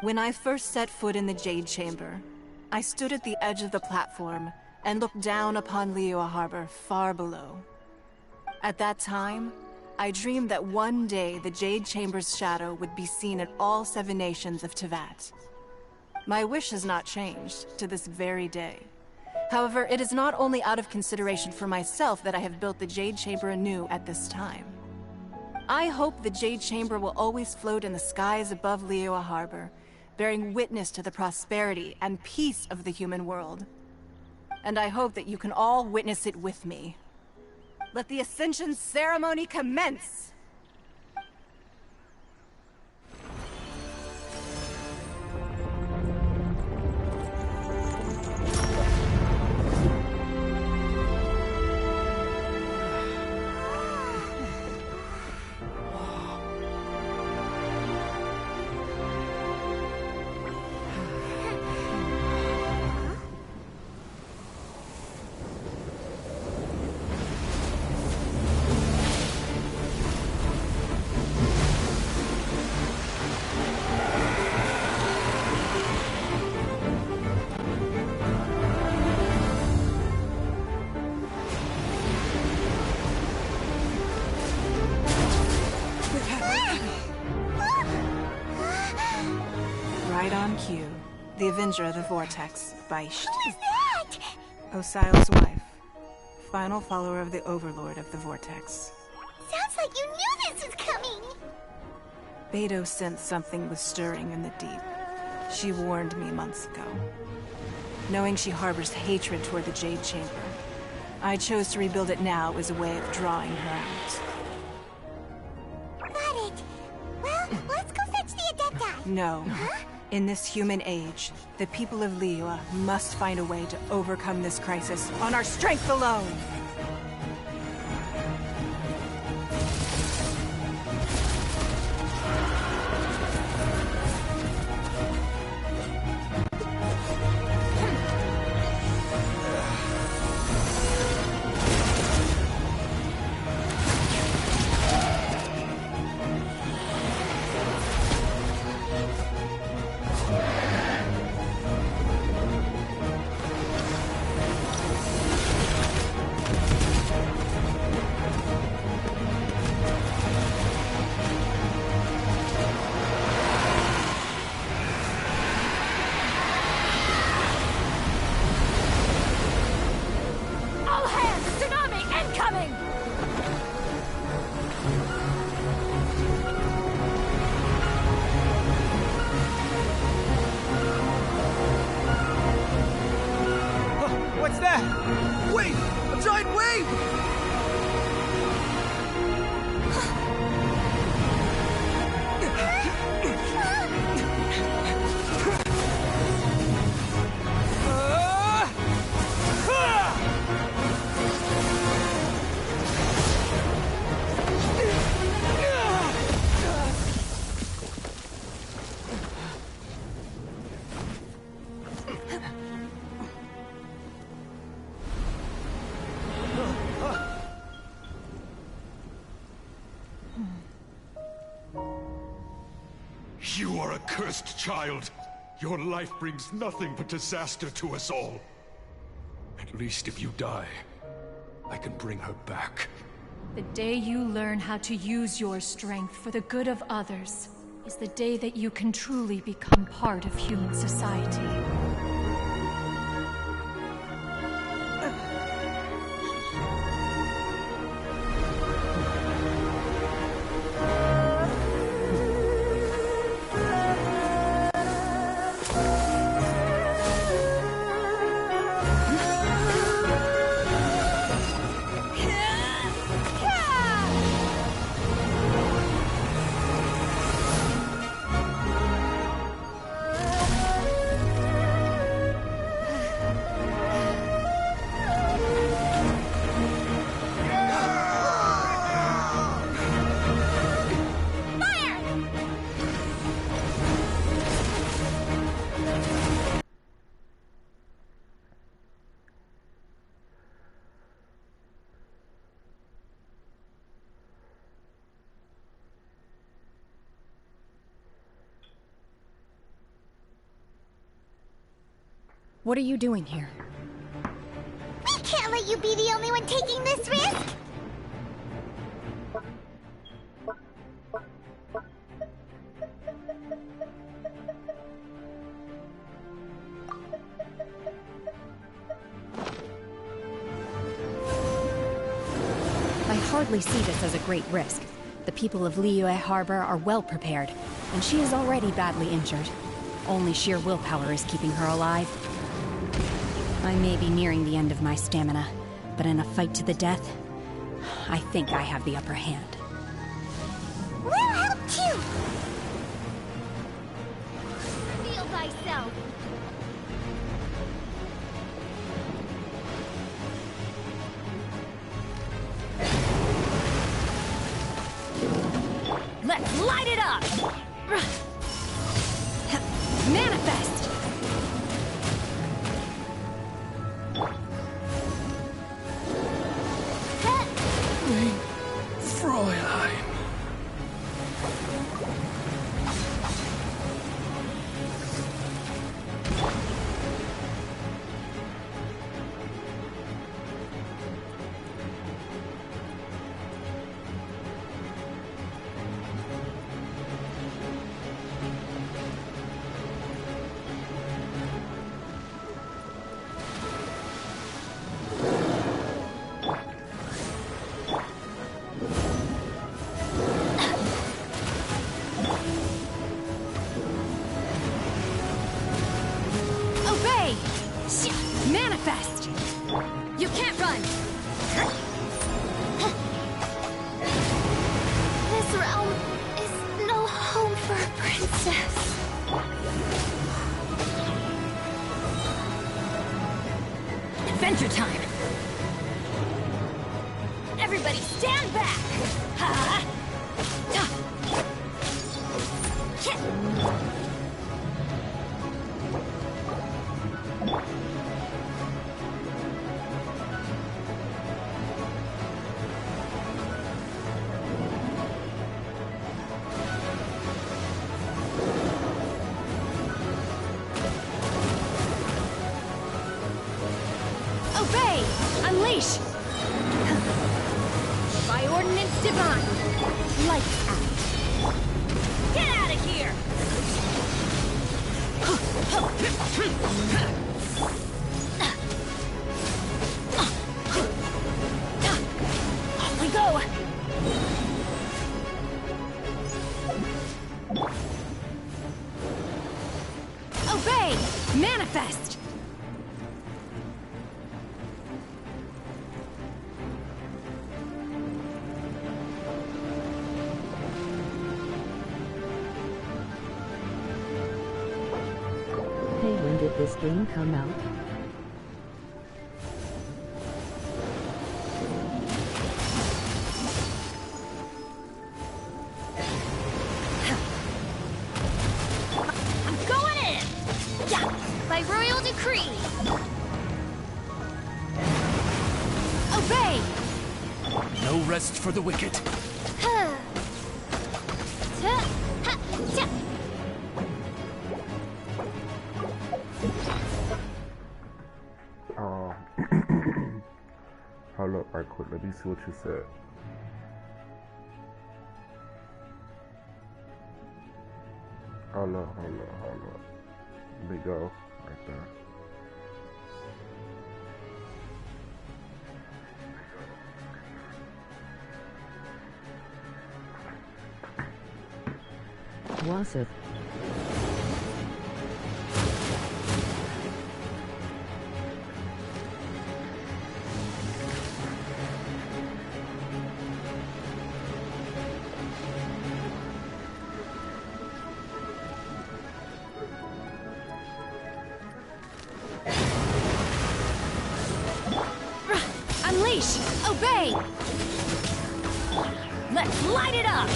When I first set foot in the Jade Chamber, I stood at the edge of the platform and looked down upon Liyue Harbor far below. At that time, I dreamed that one day the Jade Chamber's shadow would be seen at all 7 nations of Teyvat. My wish has not changed to this very day. However, it is not only out of consideration for myself that I have built the Jade Chamber anew at this time. I hope the Jade Chamber will always float in the skies above Liyue Harbor, bearing witness to the prosperity and peace of the human world. And I hope that you can all witness it with me. Let the Ascension ceremony commence! Right on cue. The Avenger of the Vortex, Beisht. Who is that? Osial's wife. Final follower of the Overlord of the Vortex. Sounds like you knew this was coming! Beidou sensed something was stirring in the deep. She warned me months ago. Knowing she harbors hatred toward the Jade Chamber, I chose to rebuild it now as a way of drawing her out. Got it. Well, let's go fetch the Adepti. No. Huh? In this human age, the people of Liyue must find a way to overcome this crisis on our strength alone! What's that? Wait! A giant wave! You are a cursed child. Your life brings nothing but disaster to us all. At least if you die, I can bring her back. The day you learn how to use your strength for the good of others is the day that you can truly become part of human society. What are you doing here? We can't let you be the only one taking this risk! I hardly see this as a great risk. The people of Liyue Harbor are well prepared, and she is already badly injured. Only sheer willpower is keeping her alive. I may be nearing the end of my stamina, but in a fight to the death, I think I have the upper hand. We'll help too! Feel thyself! Let's light it up! Manifest! Freud! Pizza time! Everybody stand back! Ha! Obey! Unleash! By ordinance divine! Lights out! Get out of here! Off we go! Obey! Manifest! Hey, when did this game come out? I'm going in! Yeah! By royal decree! Obey! No rest for the wicked. Hold up right quick, let me see what you said. Hold up. Let me go right there. Wasif. Unleash! Obey! Let's light it up!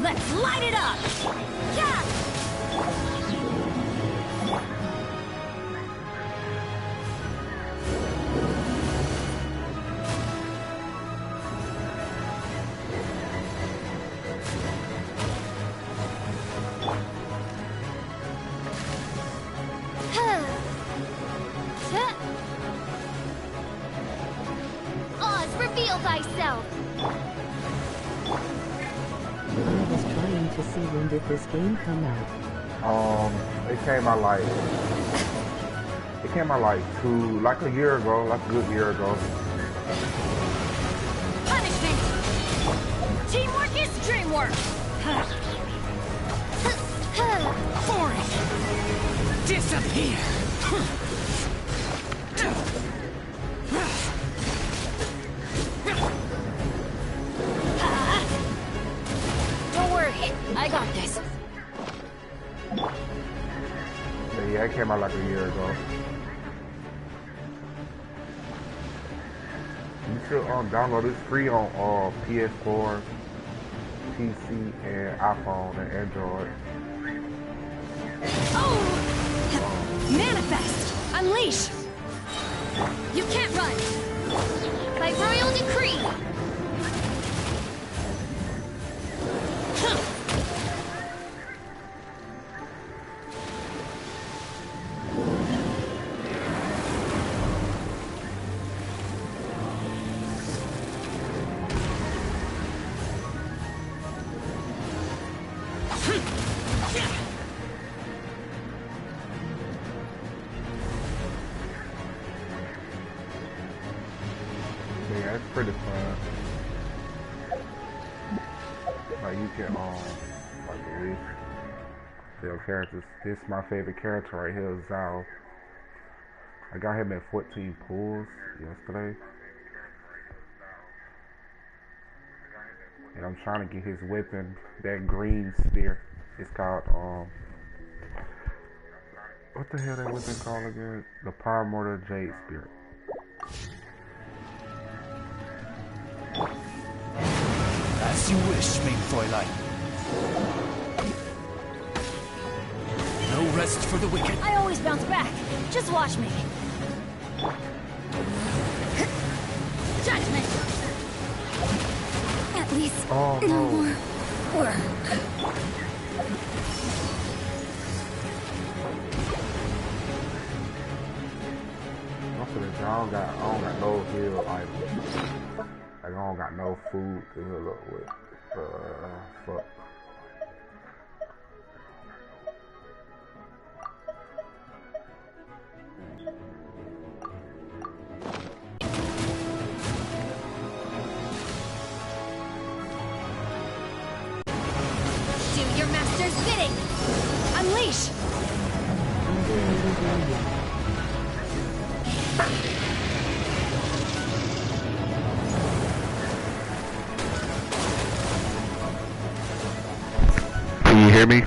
Let's light it up! Yeah! Oz, reveal thyself! I was trying to see when did this game come out. It came out like a year ago, like a good year ago. Punishment! Teamwork is dreamwork! Boring! Disappear! Don't worry, I got this. Yeah, it came out like a year ago. You should download it free on PS4, PC, and iPhone and Android. Oh! Manifest! Unleash! You can't run! By royal decree! Yeah, it's pretty fun. Like you can like release your characters. This is my favorite character right here, Xiao. I got him at 14 pulls yesterday. And I'm trying to get his weapon, that green spear. It's called What the hell that weapon called again? The Primordial Jade Spirit. As you wish, mein Fräulein. No rest for the wicked. I always bounce back. Just watch me. Judgment! At least no more work. I don't got no heal items. Like, I don't got no food to heal up with. Fuck. Do your master's bidding! Unleash! Can you hear me?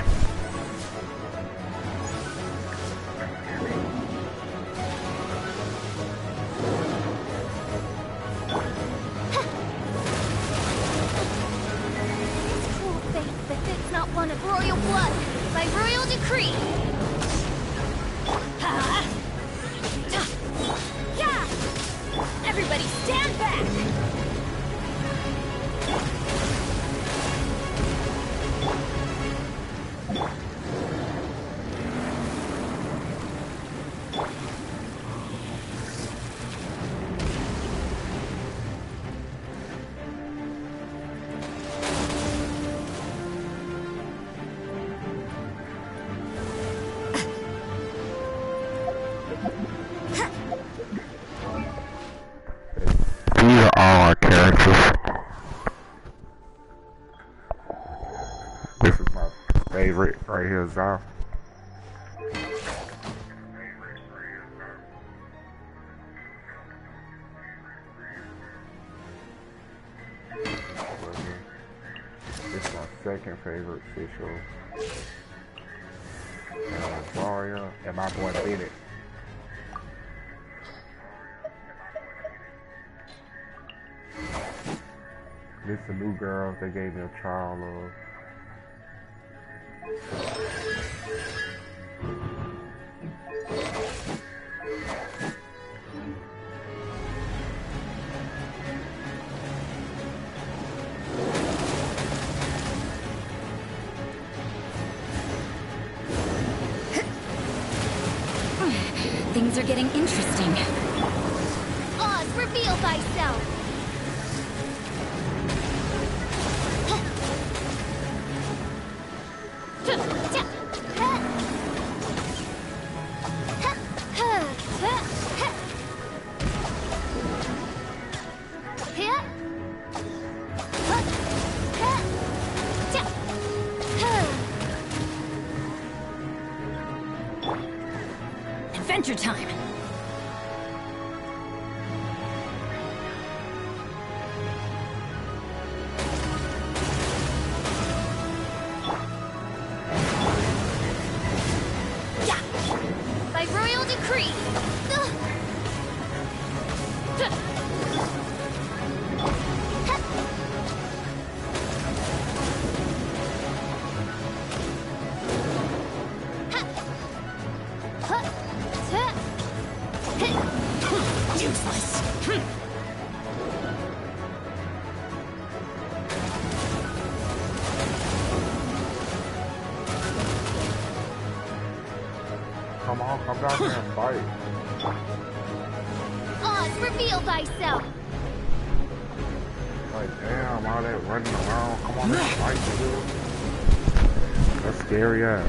Cruel fate befits not one of royal blood, by royal decree! Ha! Ta! Yeah! Everybody stand back! These are all our characters. This is my favorite right here, Xiao. This is my second favorite official. Varia and my boy Bennett. This is a new girl they gave me a trial of. Things are getting interesting. Oz, reveal thyself! Adventure time! Yeah! By royal decree! Useless! Come on, come down here and fight. Oz, reveal thyself! Like, damn, all that running around. Come on, let's fight, dude. That's scary ass.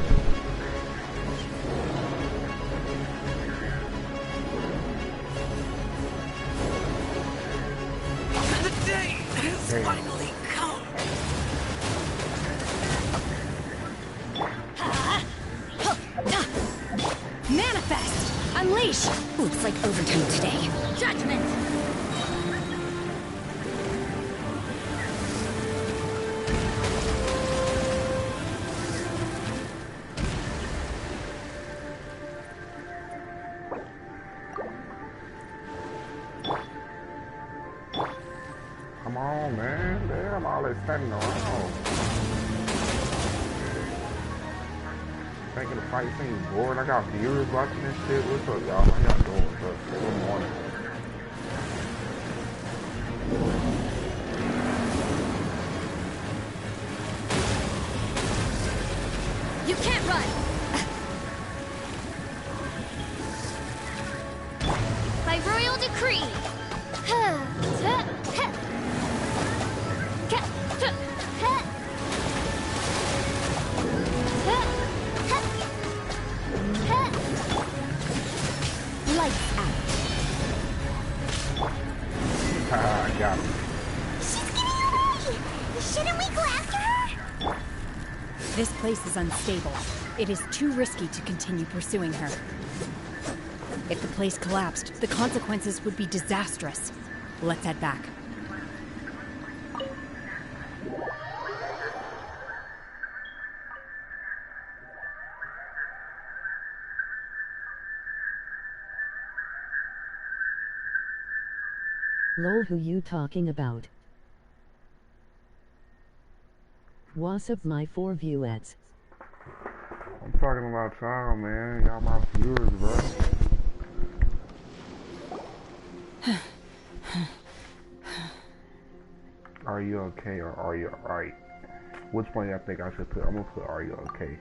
The day has finally come. Manifest! Unleash! Looks like overtime today. Judgment! come on, man. Damn, all that standing around. Thinking the fight seems boring. I got viewers watching this shit. What's up, y'all? How y'all doing? Good morning. You can't run! By royal decree! Lights out. I got him. She's getting away! Shouldn't we go after her? This place is unstable. It is too risky to continue pursuing her. If the place collapsed, the consequences would be disastrous. Let's head back. Lol, who you talking about? What's up, my 4 viewettes? I'm talking about y'all, man. Y'all my viewers, bro. Are you okay or are you alright? Which one y'all think I should put? I'm gonna put are you okay?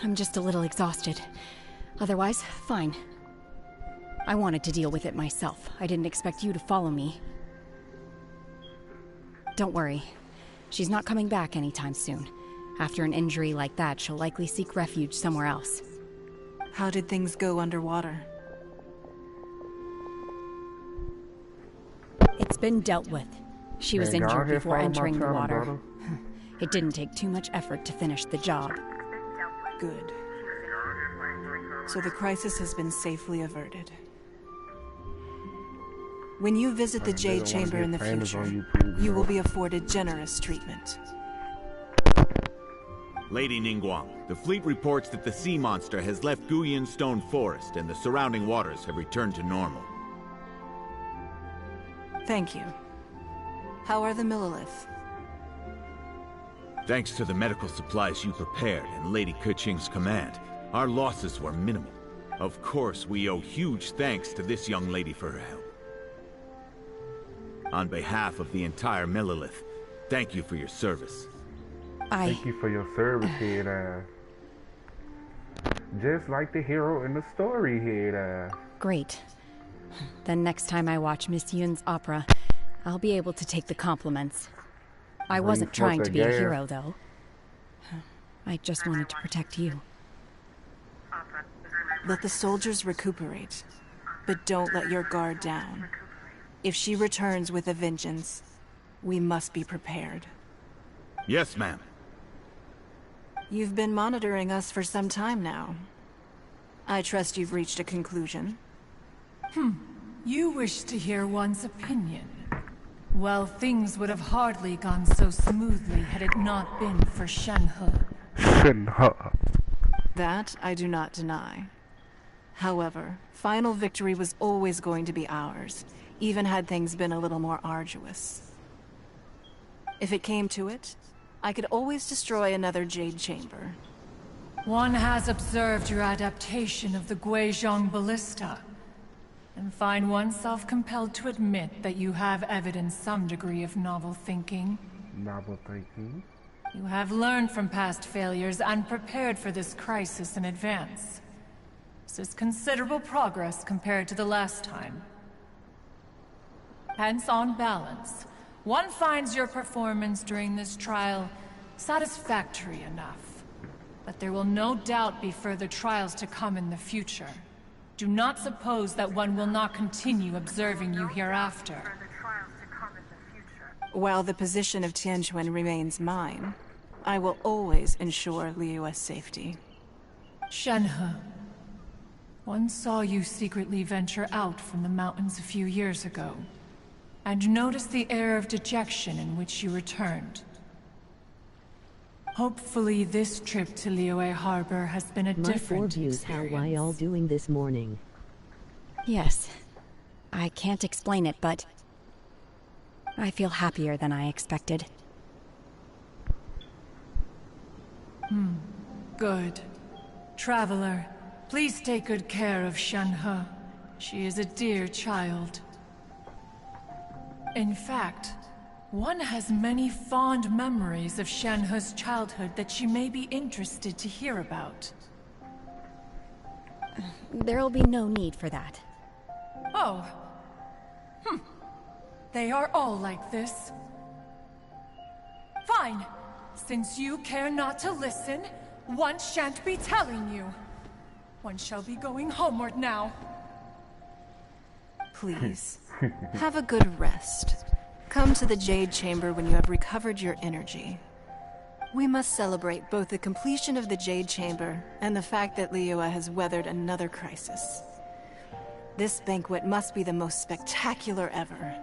I'm just a little exhausted. Otherwise, fine. I wanted to deal with it myself. I didn't expect you to follow me. Don't worry. She's not coming back anytime soon. After an injury like that, she'll likely seek refuge somewhere else. How did things go underwater? It's been dealt with. She was injured before entering the water. It didn't take too much effort to finish the job. Good. So the crisis has been safely averted. When you visit the Jade Chamber in the future, you will be afforded generous treatment. Lady Ningguang, the fleet reports that the sea monster has left Guyan Stone Forest and the surrounding waters have returned to normal. Thank you. How are the Millilith? Thanks to the medical supplies you prepared and Lady Keqing's command, our losses were minimal. Of course, we owe huge thanks to this young lady for her help. On behalf of the entire Millilith, thank you for your service. Thank you for your service, head ass. Just like the hero in the story, head ass. Great. Then next time I watch Miss Yun's opera, I'll be able to take the compliments. I wasn't trying to be a hero, though. I just wanted to protect you. Let the soldiers recuperate, but don't let your guard down. If she returns with a vengeance, we must be prepared. Yes, ma'am. You've been monitoring us for some time now. I trust you've reached a conclusion. You wish to hear one's opinion. Well, things would have hardly gone so smoothly had it not been for Shenhe. Shenhe. That I do not deny. However, final victory was always going to be ours, even had things been a little more arduous. If it came to it, I could always destroy another Jade Chamber. One has observed your adaptation of the Guizhong Ballista, and find oneself compelled to admit that you have evidenced some degree of novel thinking. Novel thinking? You have learned from past failures and prepared for this crisis in advance. This is considerable progress compared to the last time. Hence, on balance, one finds your performance during this trial satisfactory enough. But there will no doubt be further trials to come in the future. Do not suppose that one will not continue observing you hereafter. While the position of Tianquan remains mine, I will always ensure Liyue's safety. Shenhe, one saw you secretly venture out from the mountains a few years ago, and noticed the air of dejection in which you returned. Hopefully this trip to Liyue Harbor has been a different experience. How why all doing this morning? Yes. I can't explain it, but I feel happier than I expected. Good. Traveler, please take good care of Shenhe. She is a dear child. In fact, one has many fond memories of Shenhe's childhood that she may be interested to hear about. There'll be no need for that. Oh. They are all like this. Fine. Since you care not to listen, one shan't be telling you. One shall be going homeward now. Please, have a good rest. Come to the Jade Chamber when you have recovered your energy. We must celebrate both the completion of the Jade Chamber and the fact that Liyue has weathered another crisis. This banquet must be the most spectacular ever.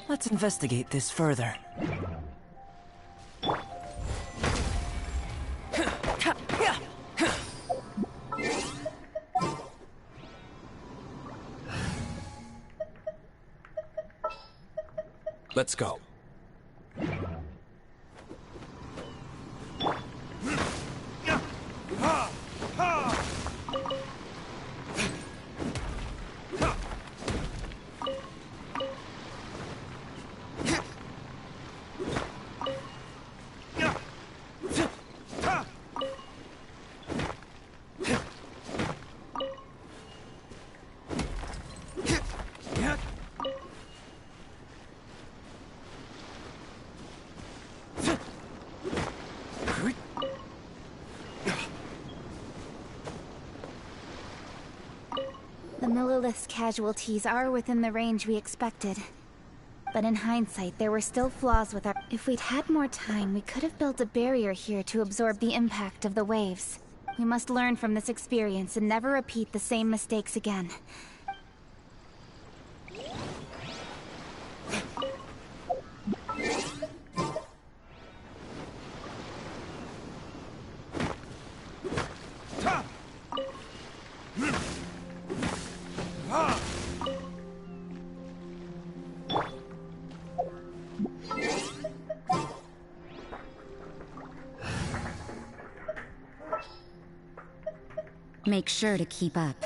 Let's investigate this further. Let's go. The Millilith's casualties are within the range we expected. But in hindsight, there were still flaws with our... If we'd had more time, we could have built a barrier here to absorb the impact of the waves. We must learn from this experience and never repeat the same mistakes again. Make sure to keep up.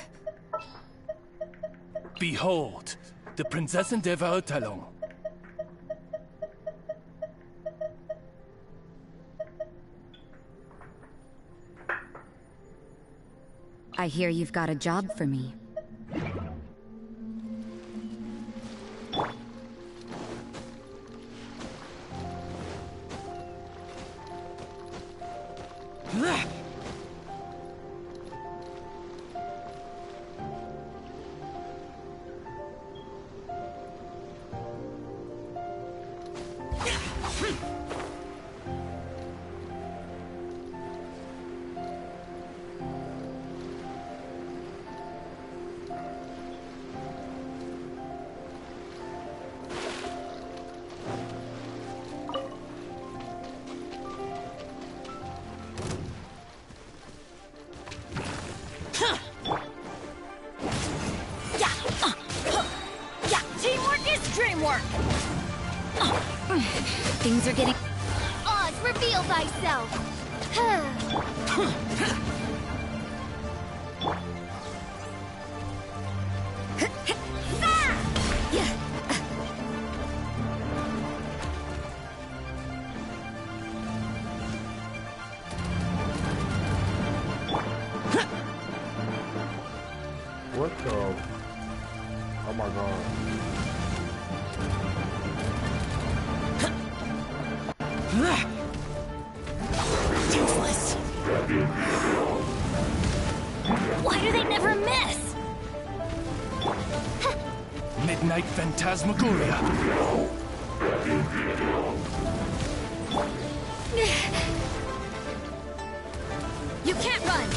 Behold, the Prinzessin der Verurteilung. I hear you've got a job for me. Things are getting... Oz, reveal thyself! What the? Oh my god. Useless. Why do they never miss? Midnight Phantasmagoria. You can't run.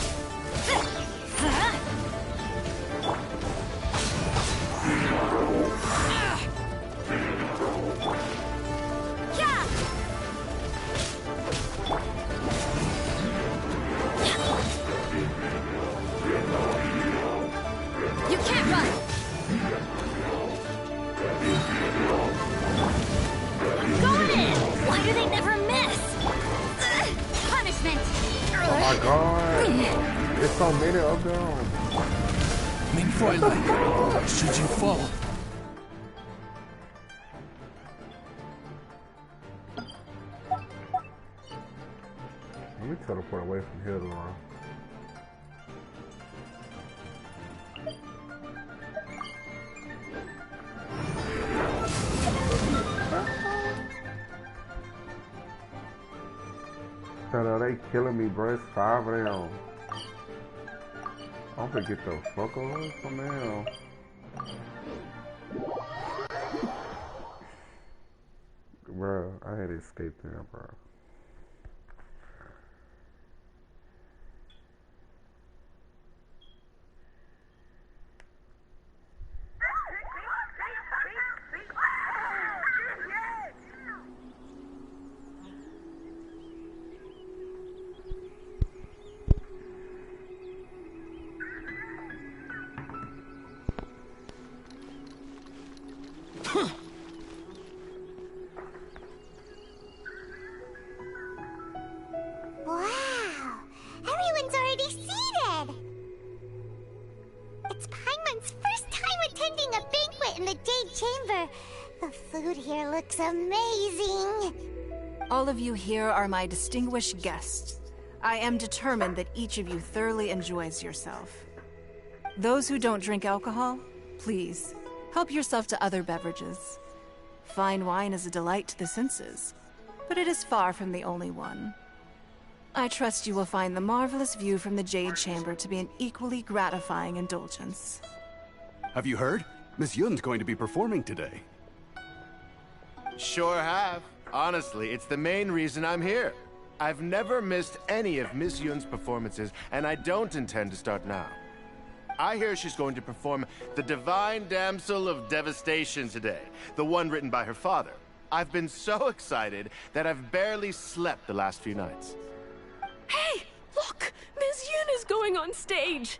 Run! Got it! Why do they never miss? Punishment! Oh my god! There's so many of them! Mein Fräulein, should you fall? Let me teleport away from here to run. They killing me, bro. It's 5 of them. I'm gonna get the fuck away from them. Bro, I had to escape them, bro. Wow! Everyone's already seated! It's Paimon's first time attending a banquet in the Jade Chamber. The food here looks amazing. All of you here are my distinguished guests. I am determined that each of you thoroughly enjoys yourself. Those who don't drink alcohol, please, help yourself to other beverages. Fine wine is a delight to the senses, but it is far from the only one. I trust you will find the marvelous view from the Jade Chamber to be an equally gratifying indulgence. Have you heard? Miss Yun's going to be performing today. Sure have. Honestly, it's the main reason I'm here. I've never missed any of Miss Yun's performances, and I don't intend to start now. I hear she's going to perform The Divine Damsel of Devastation today, the one written by her father. I've been so excited that I've barely slept the last few nights. Hey, look! Miss Yun is going on stage!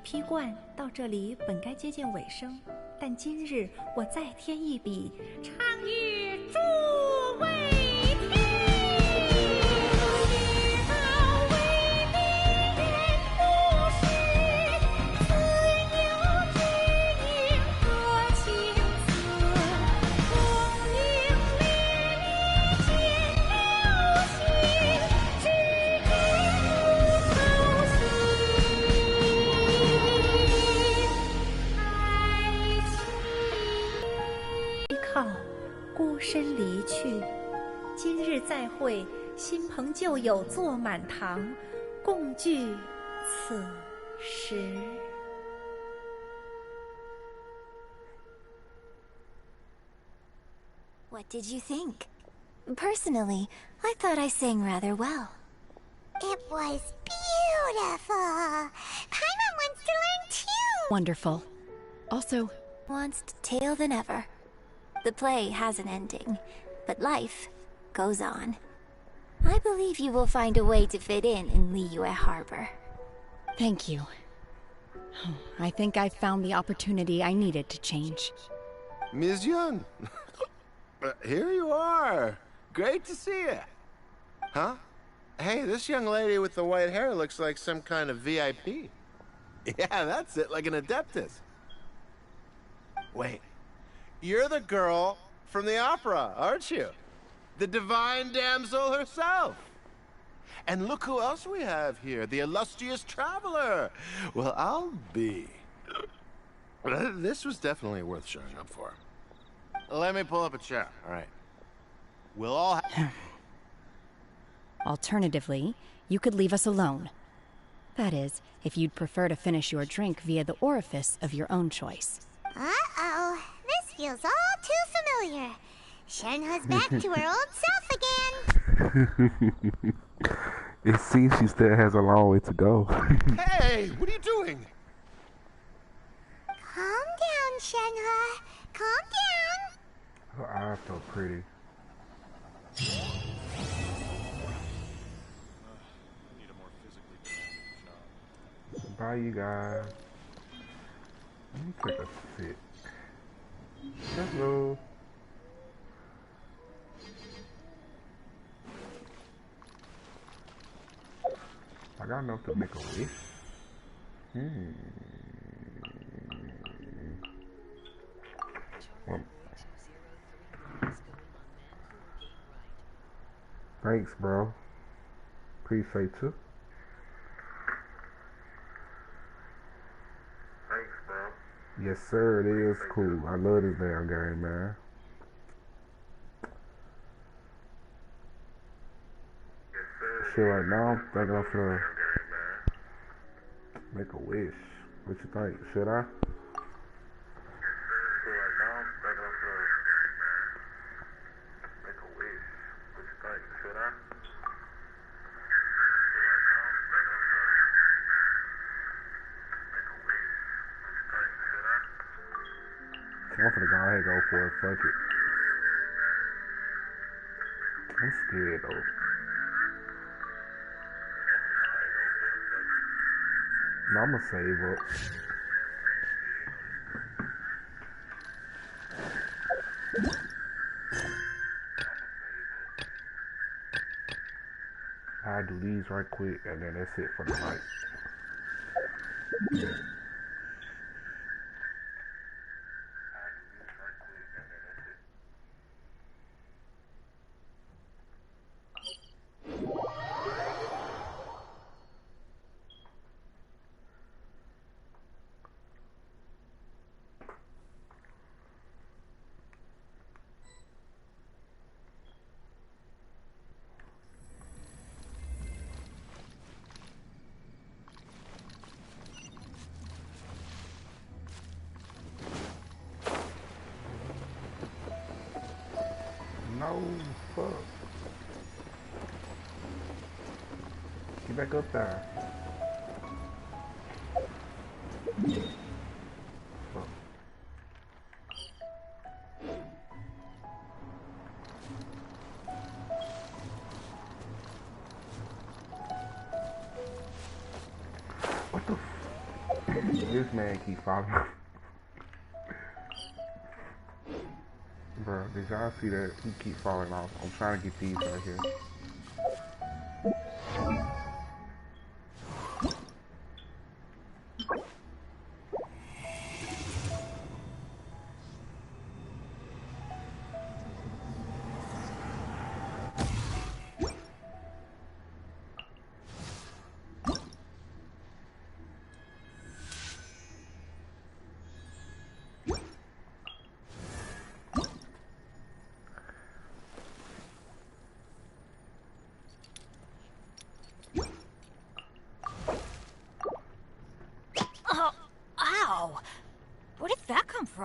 批冠到这里本该接近尾声，但今日我再添一笔，唱与诸位听。世道为敌人不识，自有知音多情思。风铃烈烈见了心，只知不偷心。朋旧友坐满堂，共聚此时。What did you think? Personally, I thought I sang rather well. It was beautiful. Paimon wants to learn too. Wonderful. Also, Wants to tale than ever. The play has an ending, but life goes on. I believe you will find a way to fit in Liyue Harbor. thank you. I think I've found the opportunity I needed to change. Ms. Yun, here you are. Great to see you. Huh? Hey, this young lady with the white hair looks like some kind of VIP. Yeah, that's it, like an adeptus. Wait, you're the girl from the opera, aren't you? The divine damsel herself. And look who else we have here, the illustrious traveler. Well, I'll be. This was definitely worth showing up for. Let me pull up a chair, all right. We'll all Alternatively, you could leave us alone. That is, if you'd prefer to finish your drink via the orifice of your own choice. Uh-oh. This feels all too familiar. Shenhe's back to her old self again. It seems she still has a long way to go. Hey, what are you doing? Calm down, Shenhe. Calm down. Her eyes so pretty. Bye, you guys. Let me take a sit. Hello. I got enough to make a wish. Well, thanks, bro. Appreciate you. Thanks, bro. Yes, sir. It is cool. I love this damn game, man. Shit, right now I'm thinking I'm finna make a wish. What you think? Should I? I'm finna go ahead and go for it. Fuck it. I'm scared though. No, I'ma save up. I'll do these right quick and then that's it for the night. No, fuck. Get back up there. Fuck. What the f— this man keep following. Bro, did y'all see that? He keep falling off. I'm trying to get these right here.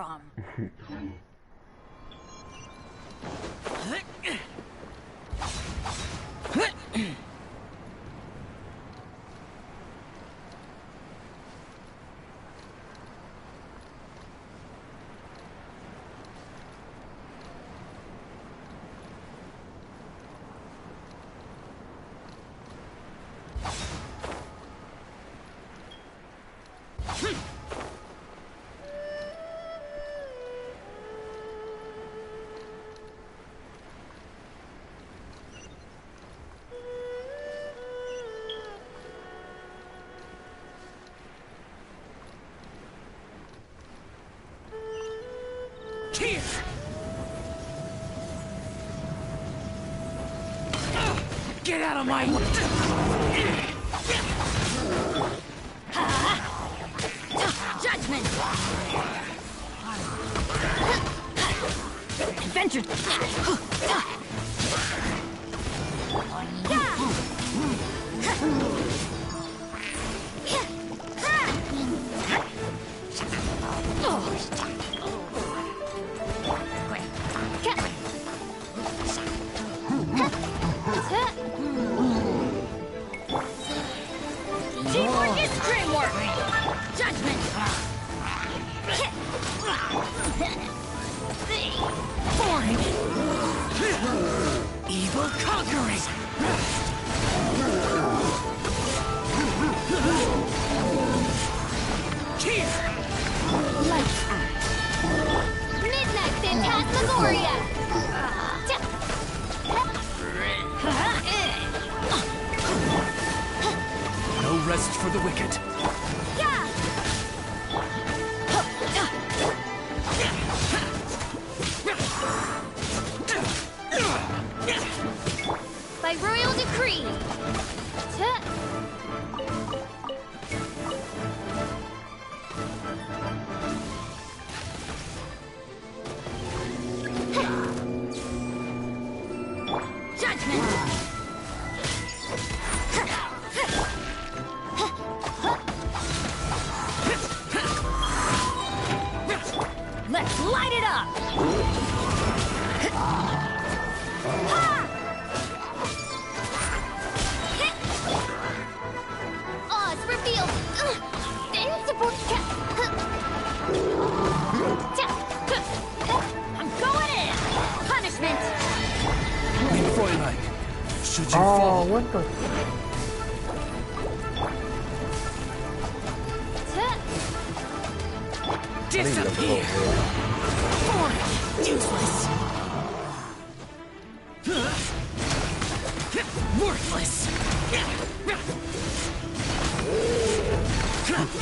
from. Here! Get out of my way! Judgment! Adventure! Teamwork is dreamwork! Judgment! Boring! Evil conquering! Here! Lights out! Midnight Phantasmagoria! No rest for the wicked. By royal decree! Judgment! Let's light it up! Oz revealed! I'm going in! Punishment! Mein Fräulein, should you Oh, fall... what the? Disappear! Boring! Useless! Worthless!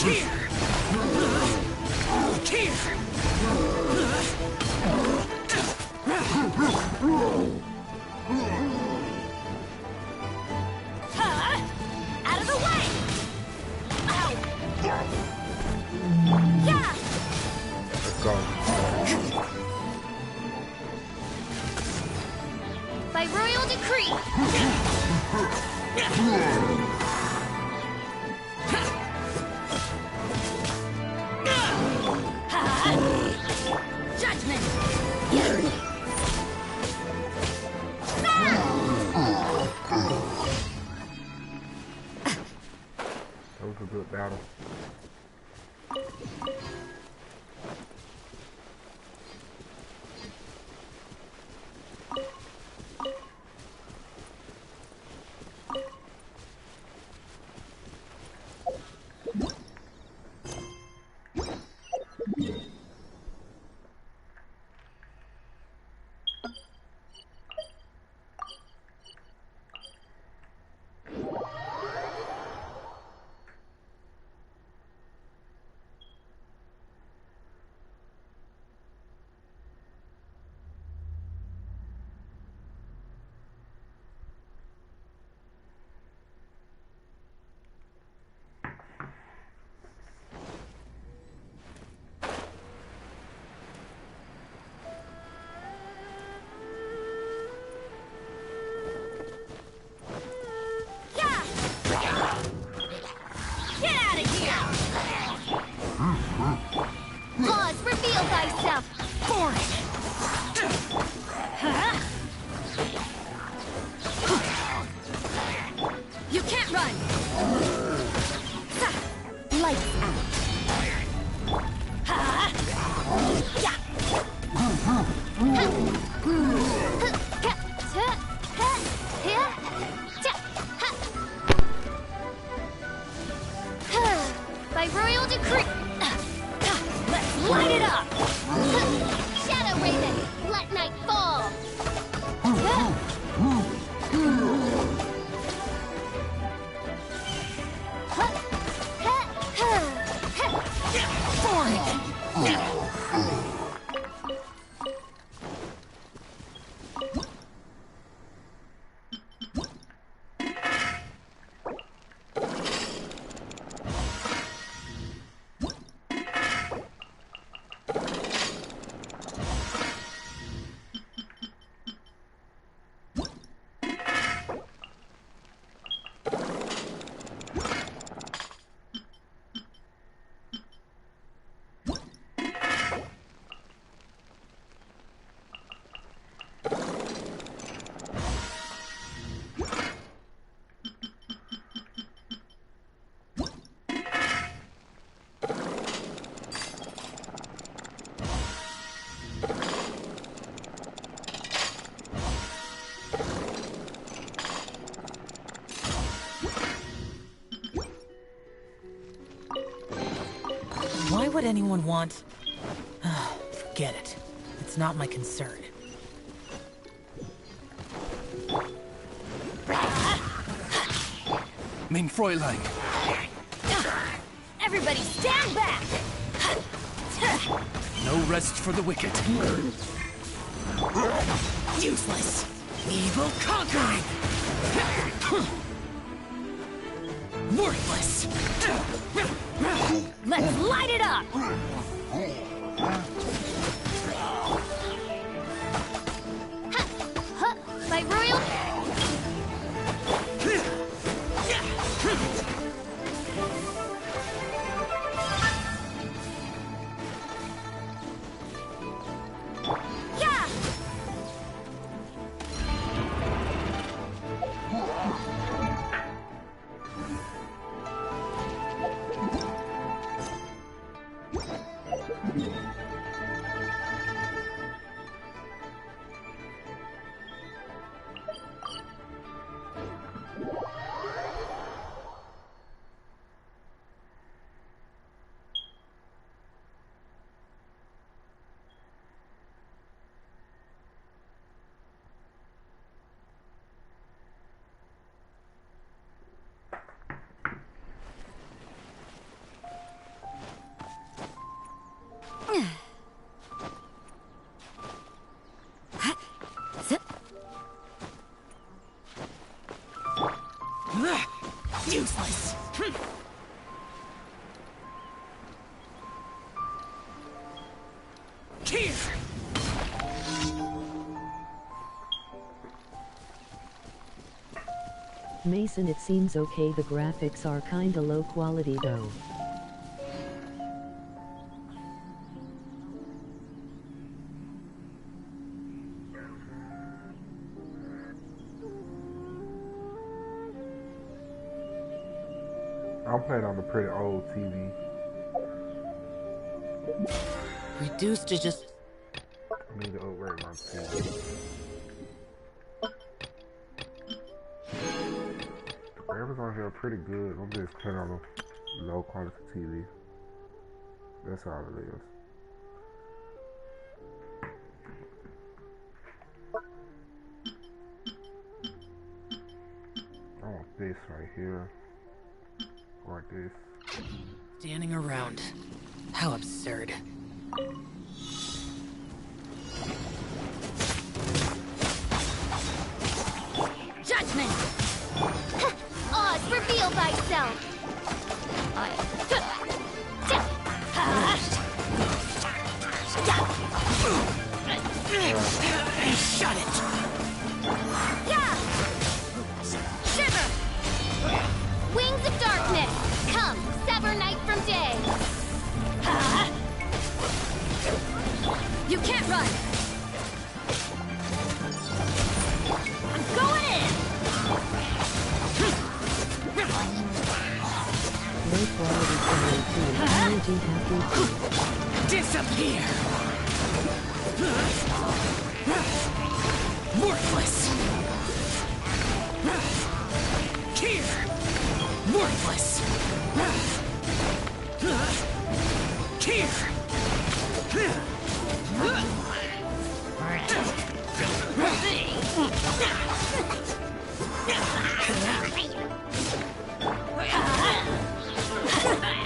Here! Out of the way! Ow! Yeah! Let's go. By royal decree! Judgment! That was a good battle. By royal decree. Let's light it up! Shadow Raven, let night fall! Why would anyone want... Forget it. It's not my concern. Mein Fräulein. Everybody stand back! No rest for the wicked. Useless. Evil conquering. Worthless. Let's light it up! By royal... Yeah! Useless. Here. Mason, it seems okay. The graphics are kinda low quality though. I'm playing on a pretty old TV. Reduced to just... I need to upgrade my TV. The graphics on here are pretty good. I'm just playing on a low quality TV. That's all it is. I want this right here. Or this. Standing around. How absurd. Judgment! Oz, reveal thyself! Shut it! Yeah! Shiver! Wings of darkness! Come, sever night from day! You can't run! I'm going in! Low quality energy happy. Disappear! Worthless! Here! Worthless!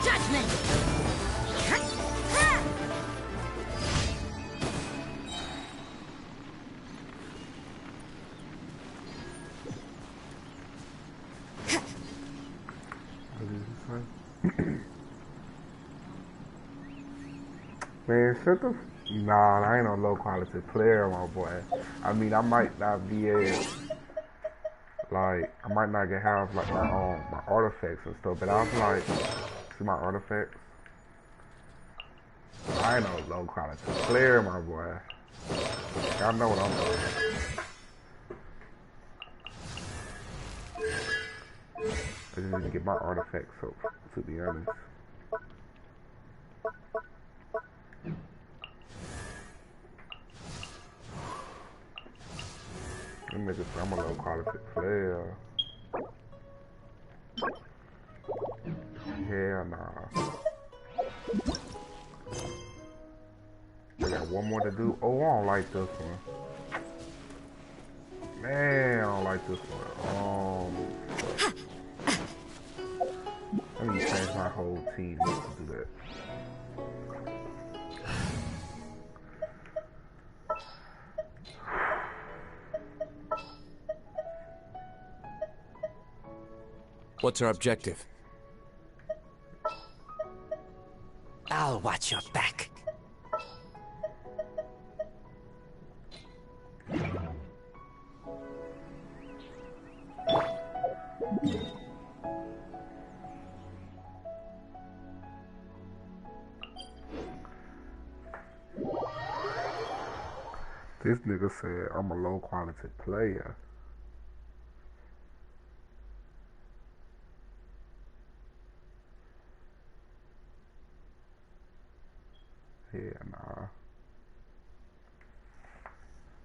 Judgment! Man, shut the. Nah, I ain't no low quality player, my boy. I mean, I might not be a. Like, I might not get have like my artifacts and stuff, but I was like, see my artifacts. I ain't no low quality player, my boy. Y'all know what I'm doing. I just need to get my artifacts up, to be honest. Them niggas say I'm a low quality player. Hell nah. I got one more to do. Oh, I don't like this one. Man, I don't like this one. Let me change my whole team to do that. What's our objective? I'll watch your back. This nigga said I'm a low quality player. Yeah, nah.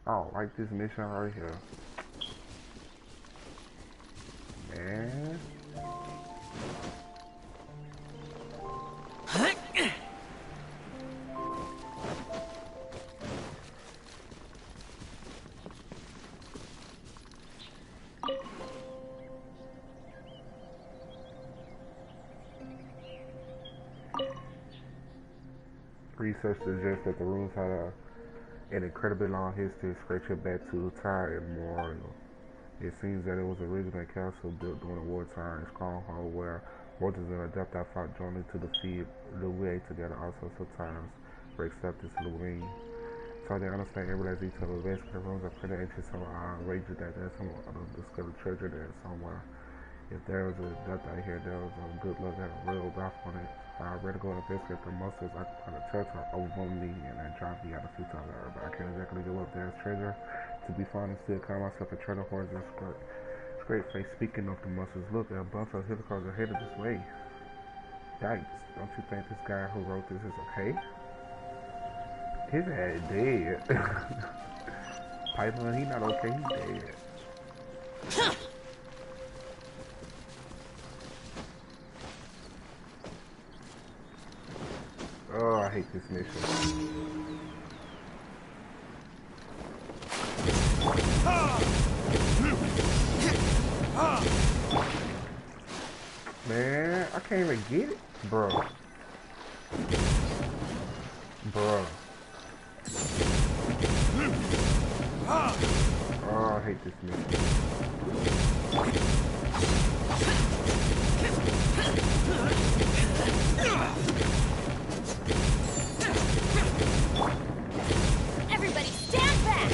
I don't like this mission right here. Man. Research suggests that the ruins had an incredibly long history, stretching back to time immemorial. It seems that it was originally a castle built during the wartime, a stronghold where mortals and adepti fought jointly to defeat Louis together. Also, sometimes breaks up this Louis. So they understand and realize each other. Basically, the ruins are pretty ancient, so I wager that there's some undiscovered treasure there somewhere. If there was a death out here, there was a good look at a real rough on it. I ready to go and investigate the monsters occupying the territory over me and then drive me out a few times over. But I can't exactly give up. There's treasure to be found and still call myself a treasure horse and straight face. Speaking of the monsters, look, a bunch of hypocrites are headed this way. Yikes, don't you think this guy who wrote this is okay? His ass dead. Python, he not okay, he dead. Oh, I hate this mission. Man, I can't even get it. Bro. Bro. Oh, I hate this mission. Everybody stand back!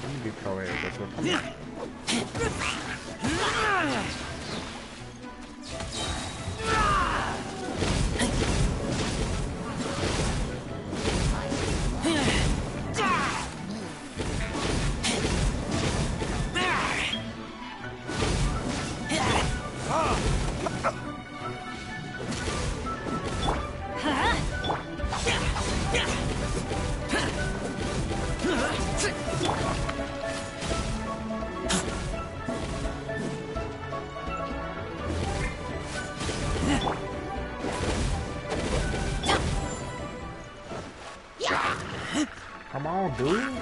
Let me get your ass up here. Come on, dude.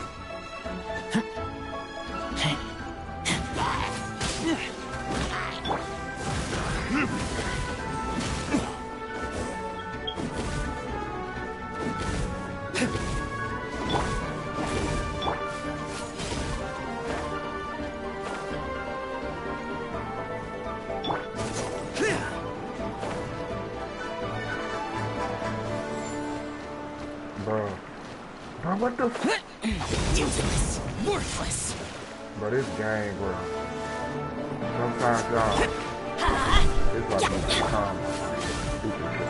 Bro, what the f- Useless! Worthless! Bro, this game, bro. Sometimes, y'all, it's like you become stupid.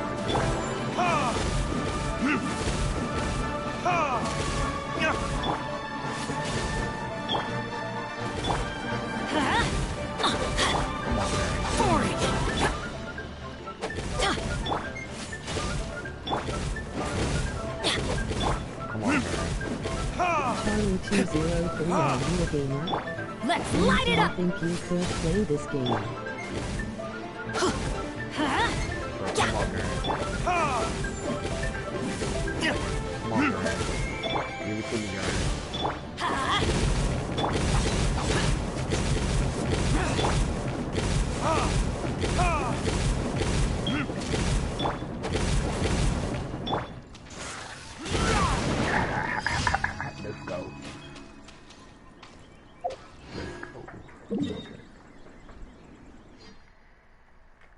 Charlie 203, are you a gamer? Let's light it up! I think you could play this game. Come on, man. Give it to me, guys. Let's go. Okay.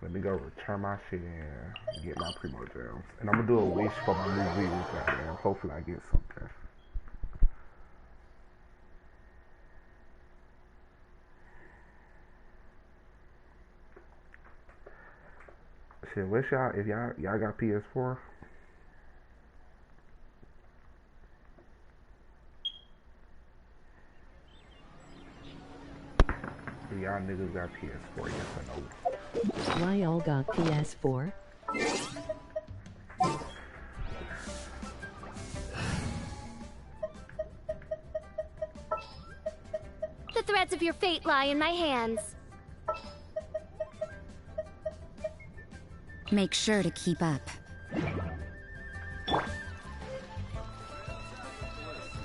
Let me go return my shit and get my primo gems. And I'm gonna do a wish for my new viewers out there. Hopefully I get something. Shit, wish y'all, if y'all got PS4. If y'all niggas got PS4, yes or no? Why all got PS4? The threads of your fate lie in my hands. Make sure to keep up.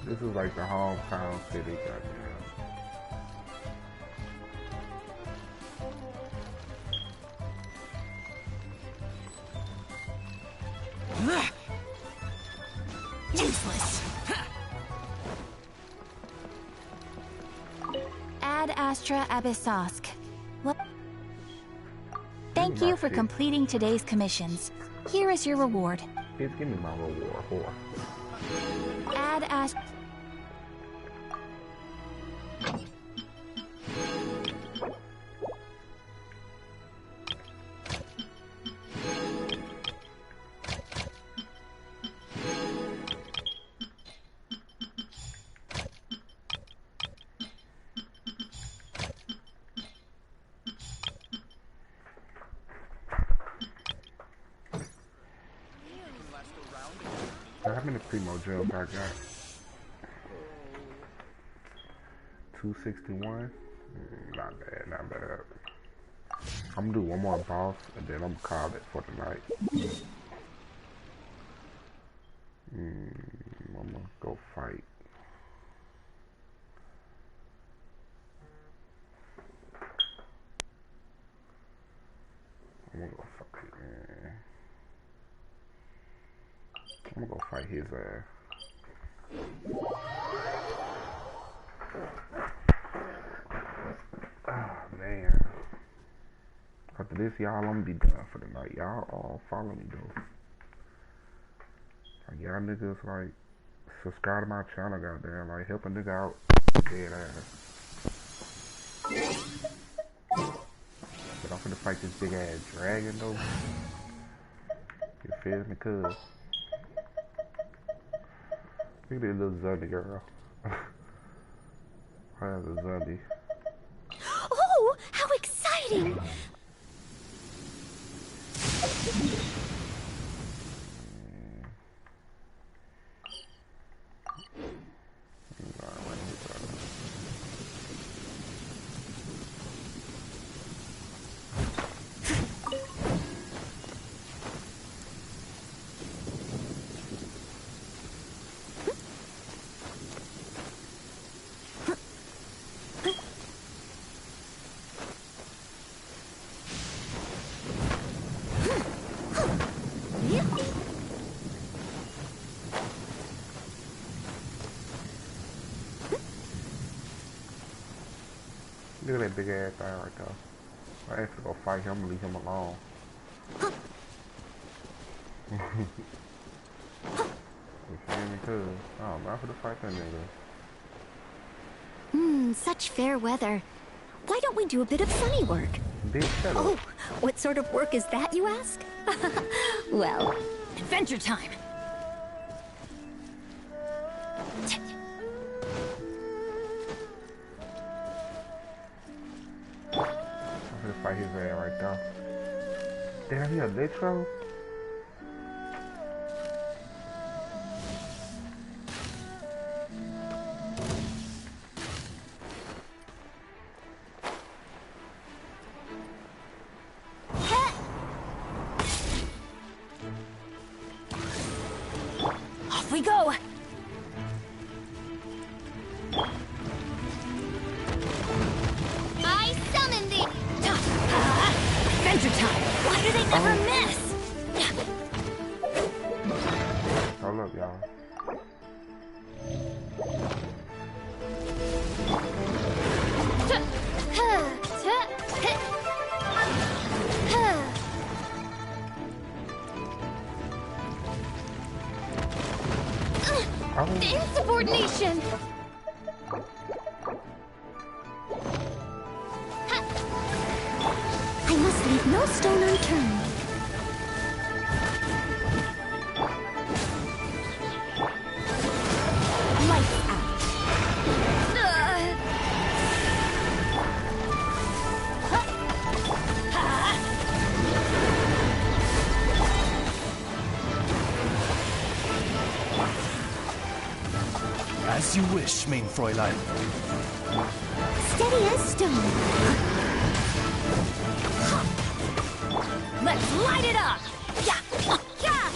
This is like the hometown city, goddamn. Useless! Ad Astra Abyssosk. What? Thank you for completing today's commissions. Here is your reward. Please give me my reward, whore. Ad Astra. How many primo gems I got? 261? Not bad, not bad. I'm gonna do one more boss and then I'm gonna call it for the night. I'm gonna go fight. I'm gonna go fight, man. I'm gonna go fight his ass. Ah, man. After this, y'all, I'm gonna be done for the night. Y'all all follow me, though. Like, y'all niggas, like, subscribe to my channel, goddamn. Like, help a nigga out. Dead ass. But I'm finna fight this big ass dragon, though. You feel me, cuz? Look at that little zombie girl. I have a zombie. Oh, how exciting! Look at that big ass thing right there. I have to go fight him and leave him alone. You feel me too? Oh, I'm not gonna fight that nigga. Such fair weather. Why don't we do a bit of sunny work? Big shut up. Oh, what sort of work is that, you ask? Well, Adventure time! I'm gonna fight his ass right there. Damn, he a litro? Off we go! I summon thee! Adventure time! Why do they never miss? Hold up, y'all. Insubordination! I must leave no stone unturned. Lights out. As you wish, mein Fräulein. Steady as stone. Let's light it up! Yeah! Yeah!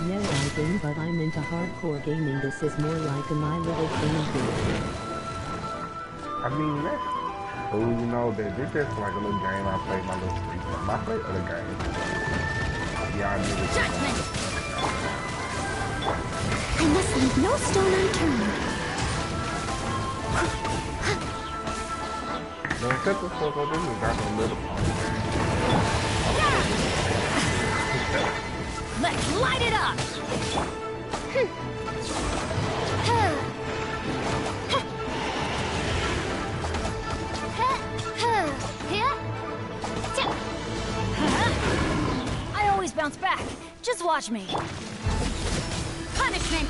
Yeah, I think, but I'm into hardcore gaming. This is more like a My Little Pony game. I mean, that's cool, you know, that this is like a little game I play my little free time. I play other games. Y'all niggas. Judgment! I must leave no stone unturned. Man, shut the fuck up. This is not no little pony Let's light it up! I always bounce back. Just watch me. Punishment!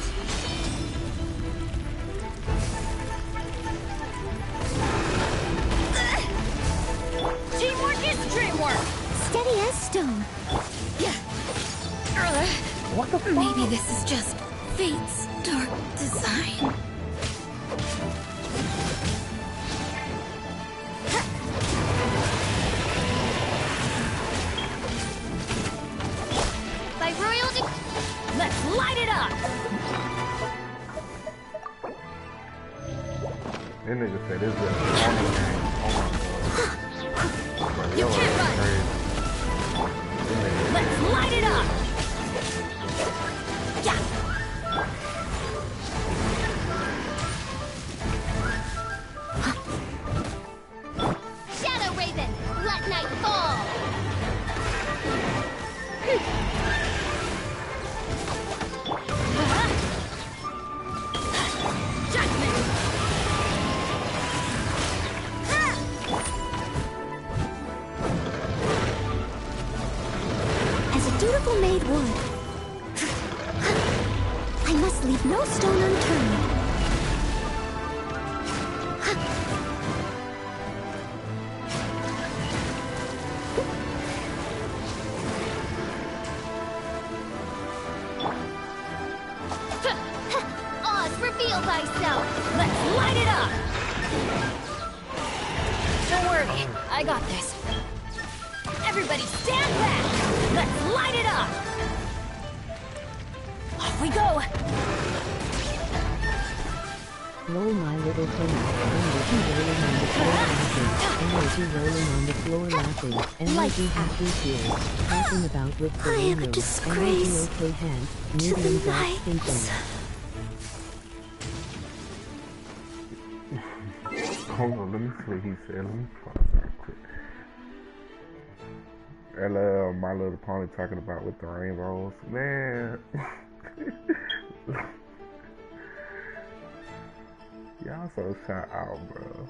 Teamwork is dreamwork! Steady as stone. What the fuck? Maybe this is just fate's dark design. By royal Let's light it up! That nigga said this is a pony game. Oh my god. You can't run! Let's light it up! Yeah! Shadow Raven, let night fall! Judgment! As a dutiful maid would. I must leave no stone unturned. Oz, reveal thyself! Let's light it up! Don't worry, I got this. Everybody stand back! Let's light it up! Off we go! Roll My Little Pony. Energy rolling on the floor laughing. Energy happy tears. Talking about with the I am a window. disgrace Energy okay hand. to the Medium black lights. thinking. Hold on, let me see what he said. Let me pause that quick. And My Little Pony talking about with the rainbows. Man. Y'all so shot out, bro.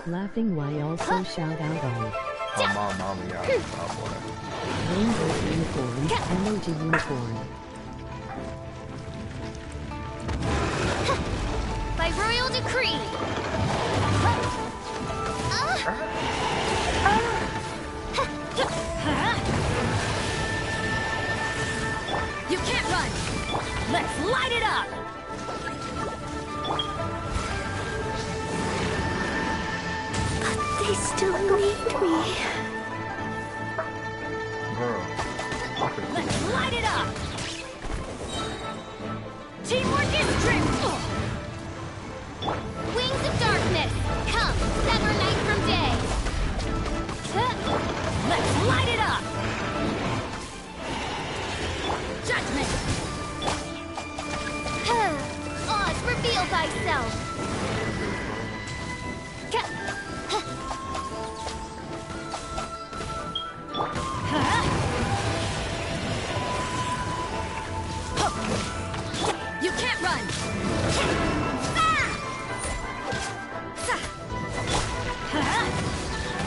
Laughing why also shout out on Oh, my mama, y'all stop on that. Rainbow Unicorn, emoji unicorn. By royal decree. You can't run! Let's light it up! They still need me. Girl. Let's light it up! Teamwork is strength! Wings of darkness. Come, sever night from day. Let's light it up! Judgment! Oz, reveal thyself. You can't run!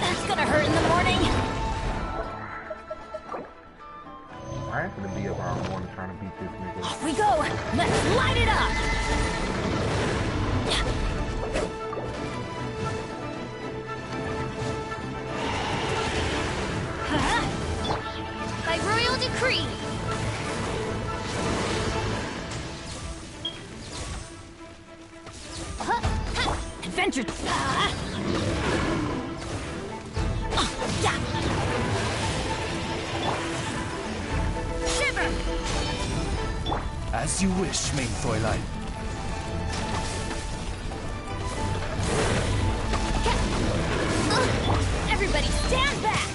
That's gonna hurt in the morning! I ain't gonna be about morning trying to beat this nigga. Off we go! Let's light it up! By royal decree. Adventure! Shiver! As you wish, mein Fräulein. Everybody stand back!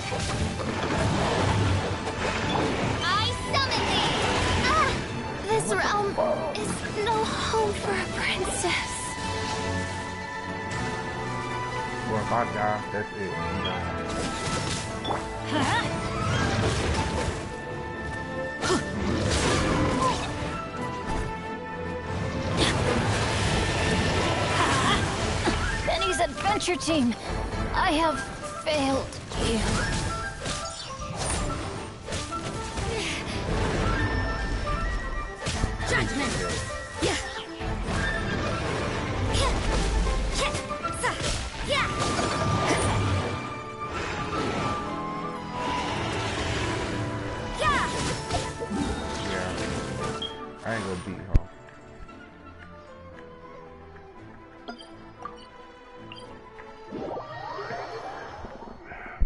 I summon thee. This realm is no home for a princess. Well, if I die, that's it. Benny's adventure team, I have failed you. Judgment! Yeah! I ain't gonna beat her.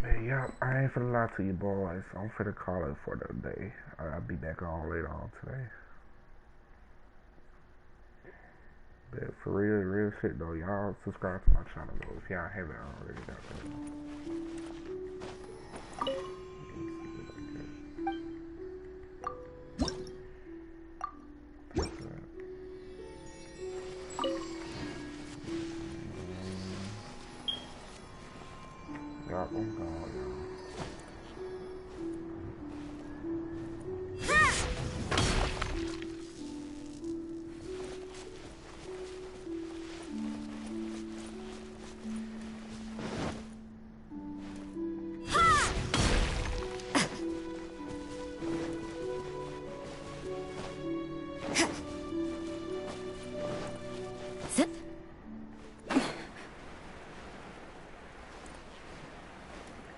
Man, yeah, I ain't finna lie to you boys. I'm finna call it for the day. I'll be back on later on today. But for real shit though, y'all subscribe to my channel though if y'all haven't already. Y'all, I'm gone, y'all.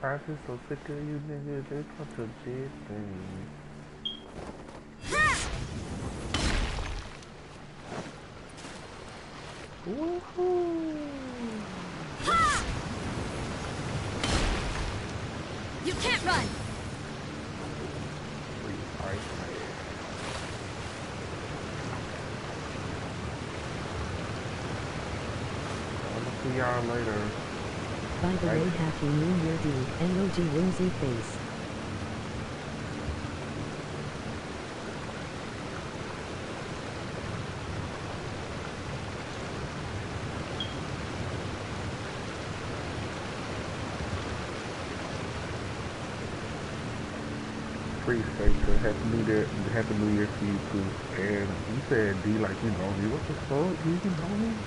I'm just so sick of you niggas, they such a big thing. Woohoo! You can't run! I'll see y'all later. By the way, Happy New Year, dude. Emoji rosy face. Appreciate you. Happy New Year to you too. And you said D like you know me. What the fuck? You know me?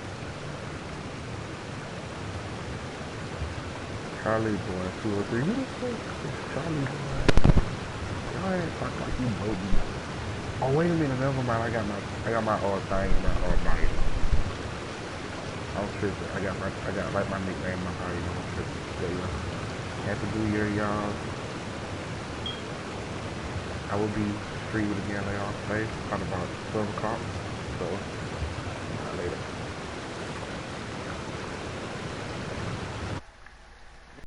Charlie boy 203. Who the fuck is Charlie boy? Y'all ain't talk like you know me. Oh wait a minute, never mind. I got my thing, my body. I'm tripping. I got like my nickname, my body. I'm tripping. Yeah. Happy New Year, y'all. I will be streaming again later on today, probably about 12 o'clock. So, later.